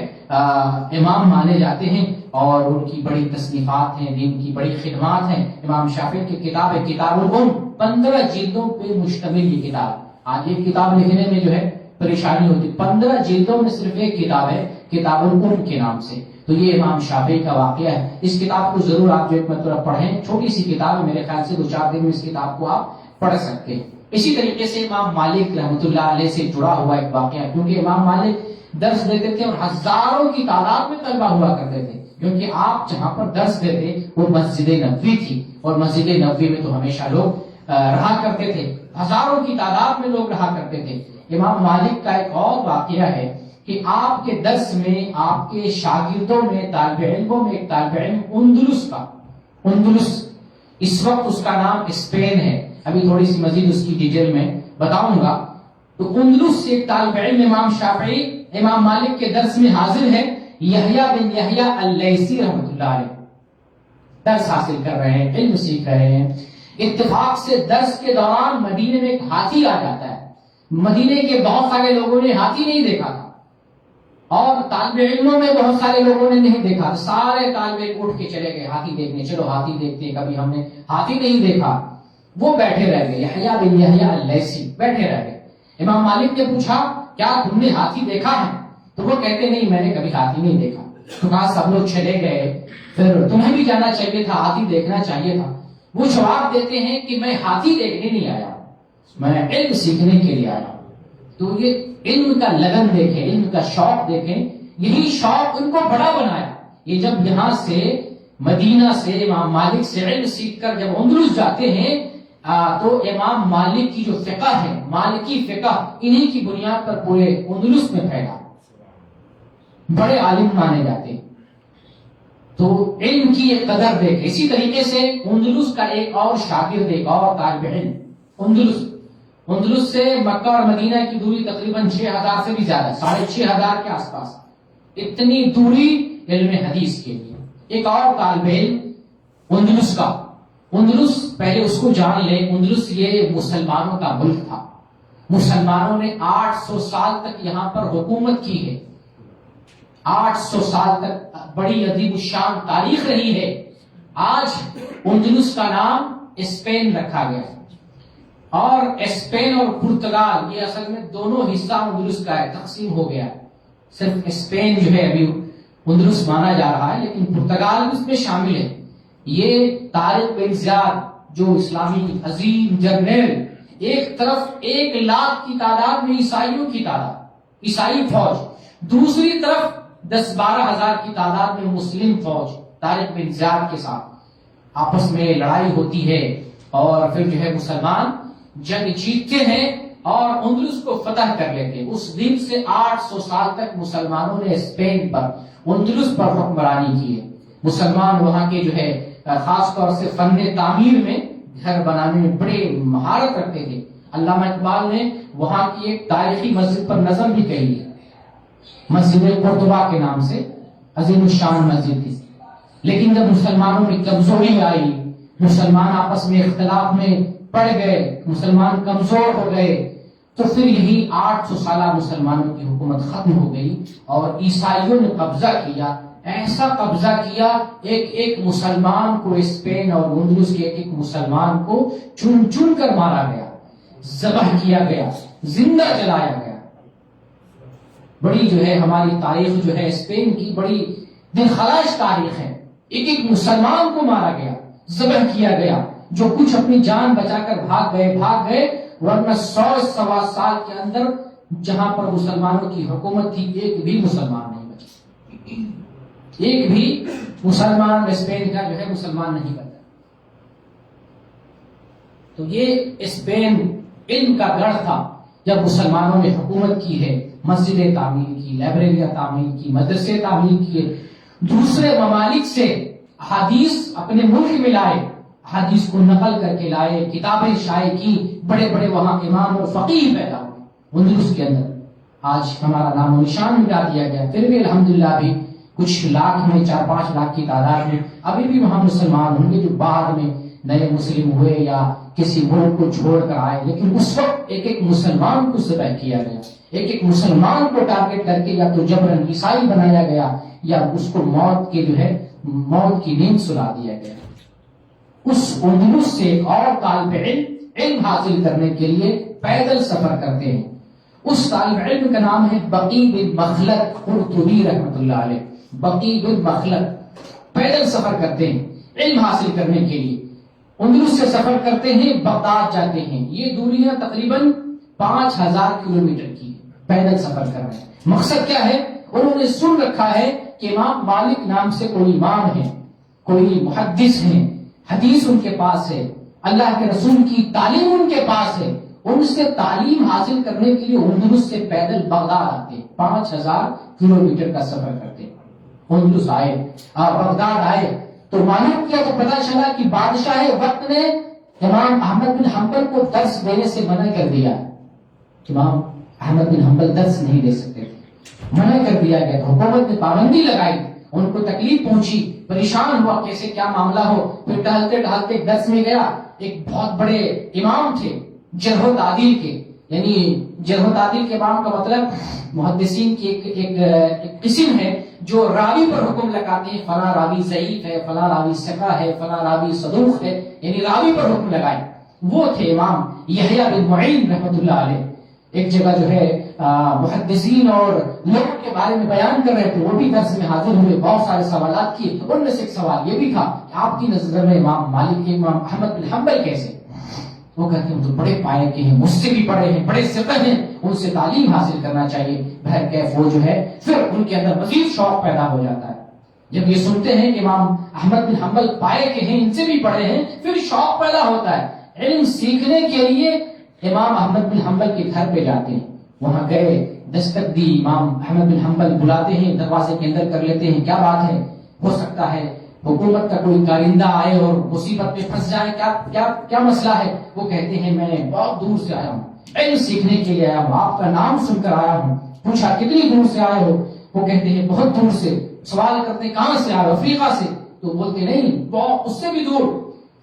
امام مانے جاتے ہیں اور ان کی بڑی تصنیفات ہیں، دین کی بڑی خدمات ہیں۔ امام شافعی کی کتاب ہے کتاب الام، 15 جلدوں پہ مشتمل یہ کتاب۔ آج یہ کتاب لکھنے میں جو ہے پریشانی ہوتی، 15 جلدوں میں صرف ایک کتاب ہے کتاب الام کے نام سے۔ تو یہ امام شافعی کا واقعہ ہے۔ اس کتاب کو ضرور آپ جو ایک مرتبہ پڑھیں، چھوٹی سی کتاب ہے، میرے خیال سے 2-4 دن میں اس کتاب کو آپ پڑھ سکتے ہیں۔ اسی طریقے سے امام مالک رحمت اللہ علیہ سے جڑا ہوا ایک واقعہ ہے، کیونکہ امام مالک درس دیتے تھے اور ہزاروں کی تعداد میں طلبہ ہوا کرتے تھے، کیونکہ آپ جہاں پر درس دیتے وہ مسجد نبوی تھی اور مسجد نبوی میں تو ہمیشہ لوگ رہا کرتے تھے، ہزاروں کی تعداد میں لوگ رہا کرتے تھے۔ امام مالک کا ایک اور واقعہ ہے کہ آپ کے درس میں، آپ کے شاگردوں میں، طالب علموں میں ایک طالب علم اندلس، اس وقت اس کا نام اسپین ہے، ابھی تھوڑی سی مزید اس کی ڈیٹیل میں بتاؤں گا۔ تو اندلس سے ایک طالب علم امام شافعی امام مالک کے درس میں حاضر ہے، یحییٰ بن یحییٰ اللیثی رحمۃ اللہ علیہ، درس حاصل کر رہے ہیں، علم سیکھ رہے ہیں۔ اتفاق سے درس کے دوران مدینے میں ایک ہاتھی آ جاتا ہے۔ مدینے کے بہت سارے لوگوں نے ہاتھی نہیں دیکھا تھا اور طالب علموں میں بہت سارے لوگوں نے نہیں دیکھا، سارے طالب علم اٹھ کے چلے گئے ہاتھی دیکھنے، چلو ہاتھی دیکھتے ہیں، کبھی ہم نے ہاتھی نہیں دیکھا۔ وہ بیٹھے رہ گئے، یحییٰ بن یحییٰ اللیثی بیٹھے رہ گئے۔ امام مالک نے پوچھا کیا تم نے ہاتھی دیکھا ہے؟ تو وہ کہتے نہیں میں نے کبھی ہاتھی نہیں دیکھا۔ تو کہا سب لوگ چلے گئے، پھر تمہیں بھی جانا چاہیے تھا، ہاتھی دیکھنا چاہیے تھا۔ وہ جواب دیتے ہیں کہ میں ہاتھی دیکھنے نہیں آیا، میں علم سیکھنے کے لیے آیا۔ تو یہ علم کا لگن دیکھیں، علم کا شوق دیکھیں، یہی شوق ان کو بڑا بنایا۔ یہ جب یہاں سے مدینہ سے امام مالک سے علم سیکھ کر جب اندلس جاتے ہیں تو امام مالک کی جو فقہ ہے، مالکی فقہ، انہی کی بنیاد پر پورے اندلس میں پھیلا، بڑے عالم مانے جاتے ہیں۔ تو علم کی ایک قدر دیکھیں۔ اسی طریقے سے اندلس کا ایک اور شاگرد، ایک اور طالب علم، اندلس سے مکہ اور مدینہ کی دوری تقریباً 6000 سے بھی زیادہ، 6500 کے آس پاس، اتنی دوری علم حدیث کے لیے۔ ایک اور طالب علم اندلس کا، اندلس پہلے اس کو جان لیں، اندلس یہ مسلمانوں کا ملک تھا، مسلمانوں نے 800 سال تک یہاں پر حکومت کی ہے، 800 سال تک بڑی عظیم الشان تاریخ رہی ہے۔ آج اندلس کا نام اسپین رکھا گیا ہے اور اسپین اور پرتگال یہ اصل میں دونوں حصہ اندلس کا ہے، تقسیم ہو گیا۔ صرف اسپین جو ہے ابھی اندلس مانا جا رہا ہے، لیکن پرتگال بھی اس میں شامل ہے۔ یہ طارق بن زیاد جو اسلامی عظیم جرنیل، ایک طرف 1 لاکھ کی تعداد میں عیسائیوں کی تعداد، عیسائی فوج، دوسری طرف 10-12 ہزار کی تعداد میں مسلم فوج، طارق بن زیاد کے ساتھ آپس میں لڑائی ہوتی ہے اور پھر جو ہے مسلمان جنگ جیتتے ہیں اور اندلس کو فتح کر لیتے ہیں۔ اس دن سے 800 سال تک مسلمانوں نے اسپین پر، اندلس پر حکمرانی کی ہے۔ مسلمان وہاں کے جو ہے خاص طور سے فن تعمیر میں گھر بنانے میں بڑے مہارت رکھتے تھے. علامہ اقبال نے وہاں کی ایک تاریخی مسجد پر نظم بھی کہی ہے، مسجد قرطبہ کے نام سے، عظیم الشان مسجد تھی. لیکن جب مسلمانوں میں کمزوری آئی، مسلمان آپس میں اختلاف میں پڑ گئے، مسلمان کمزور ہو گئے، تو پھر یہی 800 سالہ مسلمانوں کی حکومت ختم ہو گئی اور عیسائیوں نے قبضہ کیا. ایسا قبضہ کیا، ایک ایک مسلمان کو، اسپین اور اندلس کے ایک ایک مسلمان کو چن چن کر مارا گیا، ذبح کیا گیا، زندہ جلایا گیا. بڑی جو ہے ہماری تاریخ جو ہے اسپین کی بڑی دلخراش تاریخ ہے. ایک ایک مسلمان کو مارا گیا، ذبح کیا گیا. جو کچھ اپنی جان بچا کر بھاگ گئے، ورنہ 100 سال کے اندر جہاں پر مسلمانوں کی حکومت تھی ایک بھی مسلمان نہیں بچا، ایک بھی مسلمان اسپین کا جو ہے مسلمان نہیں بچا. تو یہ اسپین علم کا گڑھ تھا. جب مسلمانوں نے حکومت کی ہے، مسجدیں تعمیر کی، لائبریریاں تعمیر کی، مدرسے تعمیر کیے، دوسرے ممالک سے حدیث اپنے ملک میں لائے، حدیث کو نقل کر کے لائے، کتابیں شائع کی، بڑے بڑے وہاں امام اور فقیہ پیدا ہوئے اندلس کے اندر. آج ہمارا نام و نشان مٹا دیا گیا، پھر بھی الحمدللہ ابھی کچھ لاکھ میں 4-5 لاکھ کی تعداد میں ابھی بھی وہاں مسلمان ہوں گے جو بعد میں نئے مسلم ہوئے یا کسی ملک کو چھوڑ کر آئے. لیکن اس وقت ایک ایک مسلمان کو ذبح کیا گیا، ایک ایک مسلمان کو ٹارگٹ کر کے یا تو جبرن عیسائی بنایا گیا یا اس کو موت کے جو ہے موت کی نیند سلا دیا گیا. اس اندلس سے ایک اور طالب علم حاصل کرنے کے لیے پیدل سفر کرتے ہیں. اس طالب علم کا نام ہے بقی بن مخلد قرطبی رحمۃ اللہ علیہ. بقی بن مخلد پیدل سفر کرتے ہیں علم حاصل کرنے کے لیے. اندلس سے سفر کرتے ہیں، بغداد جاتے ہیں. یہ دوریاں تقریباً 5000 کلومیٹر کی پیدل سفر کر رہے ہیں. مقصد کیا ہے؟ انہوں نے سن رکھا ہے کہ امام مالک نام سے کوئی امام ہے، کوئی محدث ہیں، حدیث ان کے پاس ہے، اللہ کے رسول کی تعلیم ان کے پاس ہے. ان سے تعلیم حاصل کرنے کے لیے اندلس سے پیدل بغداد آتے، 5000 کلومیٹر کا سفر کرتے. اندلس آئے، بغداد آئے تو معلوم کیا تو پتا چلا کہ بادشاہ وقت نے امام احمد بن حنبل کو درس دینے سے منع کر دیا. امام احمد بن حنبل درس نہیں دے سکتے تھے، منع کر دیا گیا. تو حکومت نے پابندی لگائی، ان کو تکلیف پہنچی، پریشان ہوا کیسے کیا معاملہ ہو. پھر ٹہلتے ٹہلتے درس میں گیا. ایک بہت بڑے امام تھے جرح و تعدیل کے، یعنی جرح و تعدیل کے امام کا مطلب محدثین کی ایک قسم ہے جو راوی پر حکم لگاتے ہیں، فلاں راوی ضعیف ہے، فلاں راوی ثقہ ہے، فلاں راوی صدوق ہے، یعنی راوی پر حکم لگائے. وہ تھے امام یحییٰ بن معین رحمۃ اللہ علیہ. ایک جگہ جو ہے محدثین اور لوگوں کے بارے میں بیان کر رہے تھے، وہ بھی درس میں حاضر ہوئے، بہت سارے سوالات کیے. ان میں سے ایک سوال یہ بھی تھا کہ آپ کی نظر میں امام مالک کے امام احمد بن حنبل کیسے؟ وہ کہتے ہیں تو بڑے پائے کے ہیں، مجھ سے بھی پڑھے ہیں، بڑے ثقہ ہیں، ان سے تعلیم حاصل کرنا چاہیے. بہرکیف وہ جو ہے پھر ان کے اندر مزید شوق پیدا ہو جاتا ہے. جب یہ سنتے ہیں کہ امام احمد بن حنبل پائے کے ہیں، ان سے بھی پڑھے ہیں، پھر شوق پیدا ہوتا ہے. علم سیکھنے کے لیے امام احمد بن حنبل کے گھر پہ جاتے ہیں. وہاں گئے، دستک دی، امام احمد بن حنبل بلاتے ہیں، دروازے کے اندر کر لیتے ہیں. کیا بات ہے؟ ہو سکتا ہے حکومت کا کوئی کارندہ آئے اور مصیبت میں پھنس جائے، کیا مسئلہ ہے؟ وہ کہتے ہیں میں بہت دور سے آیا ہوں، علم سیکھنے کے لیے آیا ہوں، آپ کا نام سن کر آیا ہوں. پوچھا کتنی دور سے آئے ہو؟ وہ کہتے ہیں بہت دور سے. سوال کرتے کہاں سے آئے ہو؟ افریقہ سے. تو بولتے نہیں، بہت اس سے بھی دور،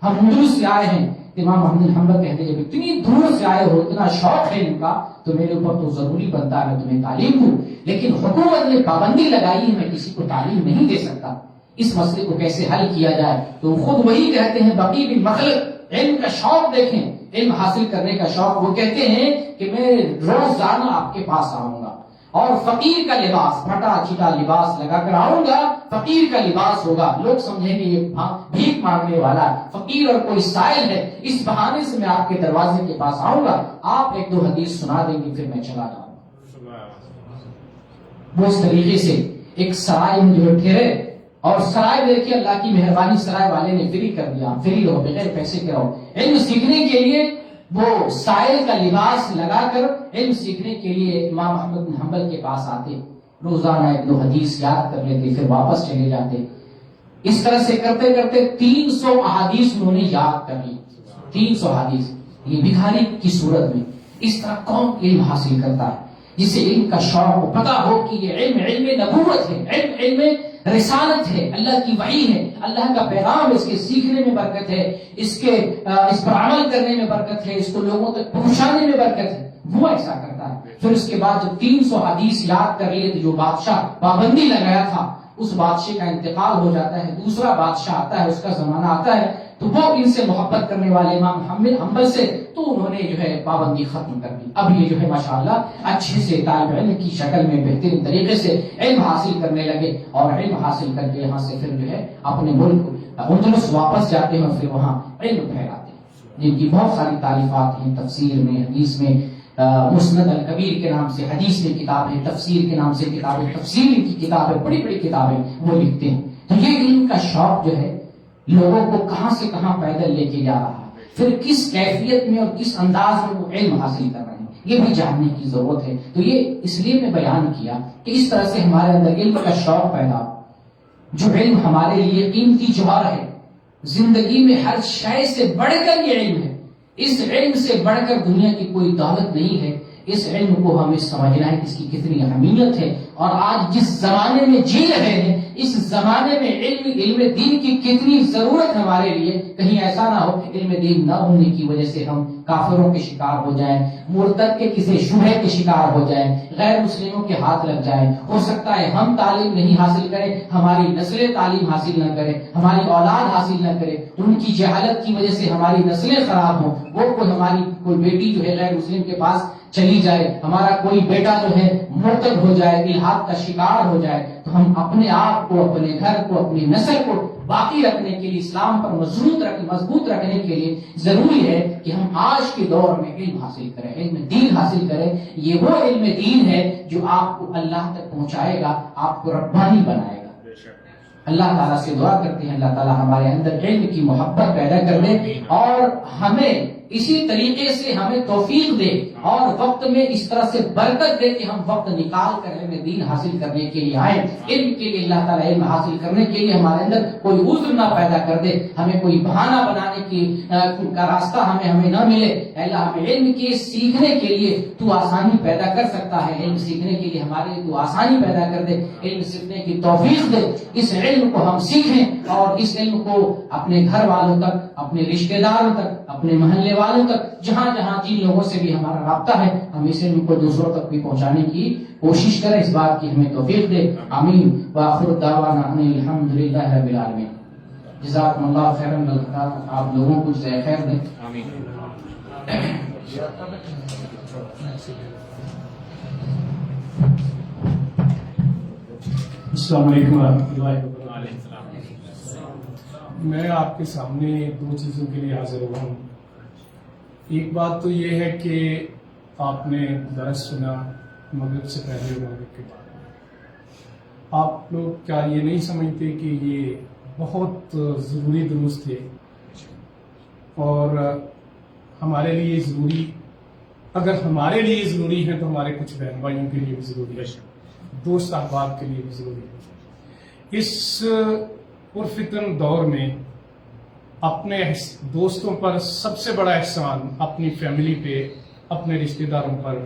ہم اندلس سے آئے ہیں. امام احمد بن حنبل کہتے ہیں جب اتنی دور سے آئے ہو، اتنا شوق ہے ان کا، تو میرے اوپر تو ضروری بنتا ہے میں تمہیں تعلیم دوں. لیکن حکومت نے پابندی لگائی ہے، میں کسی کو تعلیم نہیں دے سکتا. اس مسئلے کو کیسے حل کیا جائے؟ تو خود وہی کہتے ہیں، بقی بن مخلد، علم کا شوق دیکھیں، علم حاصل کرنے کا شوق. وہ کہتے ہیں کہ میں روزانہ آپ کے پاس آؤں گا اور فقیر کا لباس، پھٹا چٹا لباس لگا کر آؤں گا. فقیر کا لباس ہوگا، لوگ سمجھیں گے یہ بھیک مانگنے والا ہے، فقیر اور کوئی سائل ہے. اس بہانے سے میں آپ کے دروازے کے پاس آؤں گا، آپ 1-2 حدیث سنا دیں گے، پھر میں چلا جاؤں گا. وہ اس طریقے سے ایک سرائے میں جو ٹھہرے، اور سرائے دیکھیے اللہ کی مہربانی، سرائے والے نے فری کر دیا، فری رہو، بغیر پیسے کے رہو. علم سیکھنے کے لیے وہ سائل کا لباس لگا کر علم سیکھنے کے لیے امام احمد بن حنبل کے پاس آتے. روزانہ 1-2 حدیث یاد کر لیتے، پھر واپس چلے جاتے. اس طرح سے کرتے کرتے 300 احادیث انہوں نے یاد کر لی. 300 احادیث یہ بھکاری کی صورت میں. اس طرح کون علم حاصل کرتا ہے جسے علم کا شوق ہو, پتا ہو کہ یہ علم نبوت ہے, علم رسالت ہے, اللہ کی وحی ہے, اللہ کا پیغام, اس کے سیکھنے میں برکت ہے, اس پر عمل کرنے میں برکت ہے, اس کو لوگوں تک پہنچانے میں برکت ہے, وہ ایسا کرتا ہے. پھر اس کے بعد جب 300 حدیث یاد کر لیے تو جو بادشاہ پابندی لگایا تھا اس بادشاہ کا انتقال ہو جاتا ہے, دوسرا بادشاہ آتا ہے, اس کا زمانہ آتا ہے, تو وہ ان سے محبت کرنے والے امام محمد حنبل سے, تو انہوں نے جو ہے پابندی ختم کر دی. اب یہ جو ہے ماشاءاللہ اچھے سے طالب علم کی شکل میں بہترین طریقے سے علم حاصل کرنے لگے, اور علم حاصل کر کے یہاں سے پھر جو ہے اپنے ملک اندلس واپس جاتے ہیں اور پھر وہاں علم پھیلاتے ہیں, جن کی بہت ساری تالیفات ہیں تفسیر میں, حدیث میں. مسند الکبیر کے نام سے حدیث میں کتاب ہے, تفسیر کے نام سے کتاب ہے, تفسیر کی کتاب ہے, بڑی بڑی کتابیں وہ لکھتے ہیں. تو یہ علم کا شوق جو ہے لوگوں کو کہاں سے کہاں پیدل لے کے جا رہا ہے, پھر کس کیفیت میں اور کس انداز میں وہ علم حاصل کر رہے ہیں, یہ بھی جاننے کی ضرورت ہے. تو یہ اس لیے میں بیان کیا کہ اس طرح سے ہمارے اندر علم کا شوق پیدا ہو. جو علم ہمارے لیے قیمتی جوہر ہے, زندگی میں ہر شے سے بڑھ کر یہ علم ہے, اس علم سے بڑھ کر دنیا کی کوئی دولت نہیں ہے. اس علم کو ہمیں سمجھنا ہے کہ اس کی کتنی اہمیت ہے, اور آج جس زمانے میں جی رہے ہیں اس زمانے میں علم دین کی کتنی ضرورت ہمارے لیے. کہیں ایسا نہ ہو کہ علم دین نہ ہونے کی وجہ سے ہم کافروں کے شکار ہو جائیں, مرتد کے کسی شبہے کے شکار ہو جائیں, غیر مسلموں کے ہاتھ لگ جائیں. ہو سکتا ہے ہم تعلیم نہیں حاصل کریں, ہماری نسلیں تعلیم حاصل نہ کریں, ہماری اولاد حاصل نہ کرے, ان کی جہالت کی وجہ سے ہماری نسلیں خراب ہوں, وہ ہماری کوئی بیٹی جو ہے غیر مسلم کے پاس چلی جائے, ہمارا کوئی بیٹا جو ہے مرتد ہو جائے, الحاد کا شکار ہو جائے, تو ہم اپنے آپ کو, اپنے گھر کو, اپنی نسل کو باقی رکھنے کے لیے, اسلام پر مضبوط رکھنے کے لیے ضروری ہے کہ ہم آج کے دور میں علم حاصل کریں, علم دین حاصل کریں. یہ وہ علم دین ہے جو آپ کو اللہ تک پہنچائے گا, آپ کو ربانی بنائے گا. اللہ تعالیٰ سے دعا کرتے ہیں اللہ تعالیٰ ہمارے اندر علم کی محبت پیدا کر دے, اور ہمیں اسی طریقے سے ہمیں توفیق دے, اور وقت میں اس طرح سے برکت دے کہ ہم وقت نکال کر علم دین حاصل کرنے کے لیے آئیں. علم کے لیے اللہ تعالیٰ علم حاصل کرنے کے لیے ہمارے اندر کوئی عذر نہ پیدا کر دے, ہمیں کوئی بہانہ بنانے کا راستہ ہمیں نہ ملے. اللہ ہمیں علم کے سیکھنے کے لیے تو آسانی پیدا کر سکتا ہے, علم سیکھنے کے لیے ہمارے لیے تو آسانی پیدا کر دے, علم سیکھنے کی توفیق دے. اس علم کو ہم سیکھیں اور اس علم کو اپنے گھر والوں تک, اپنے رشتہ داروں تک, اپنے محلے والوں تک, جہاں جہاں جن لوگوں سے بھی ہمارا رابطہ ہے, ہم اس علم کو دوسروں تک بھی پہنچانے کی کوشش کریں. اس بات کی ہمیں توفیق دے. آمین. وآخر دعوانا ان الحمدللہ رب العالمین. جزاکم اللہ خیرا. آپ لوگوں کو جزائے خیر دیں. آمین. السلام علیکم ورحمۃ اللہ وبرکاتہ. میں آپ کے سامنے دو چیزوں کے لیے حاضر ہوا ہوں. ایک بات تو یہ ہے کہ آپ نے درس سنا مغرب سے پہلے اور مغرب کے بعد. آپ لوگ کیا یہ نہیں سمجھتے کہ یہ بہت ضروری دروس تھے, اور ہمارے لیے ضروری, اگر ہمارے لیے ضروری ہے تو ہمارے کچھ بہن بھائیوں کے لیے بھی ضروری ہے, دوست احباب کے لیے بھی ضروری ہے. اس پرفتن دور میں اپنے دوستوں پر سب سے بڑا احسان اپنی فیملی پہ, اپنے رشتہ داروں پر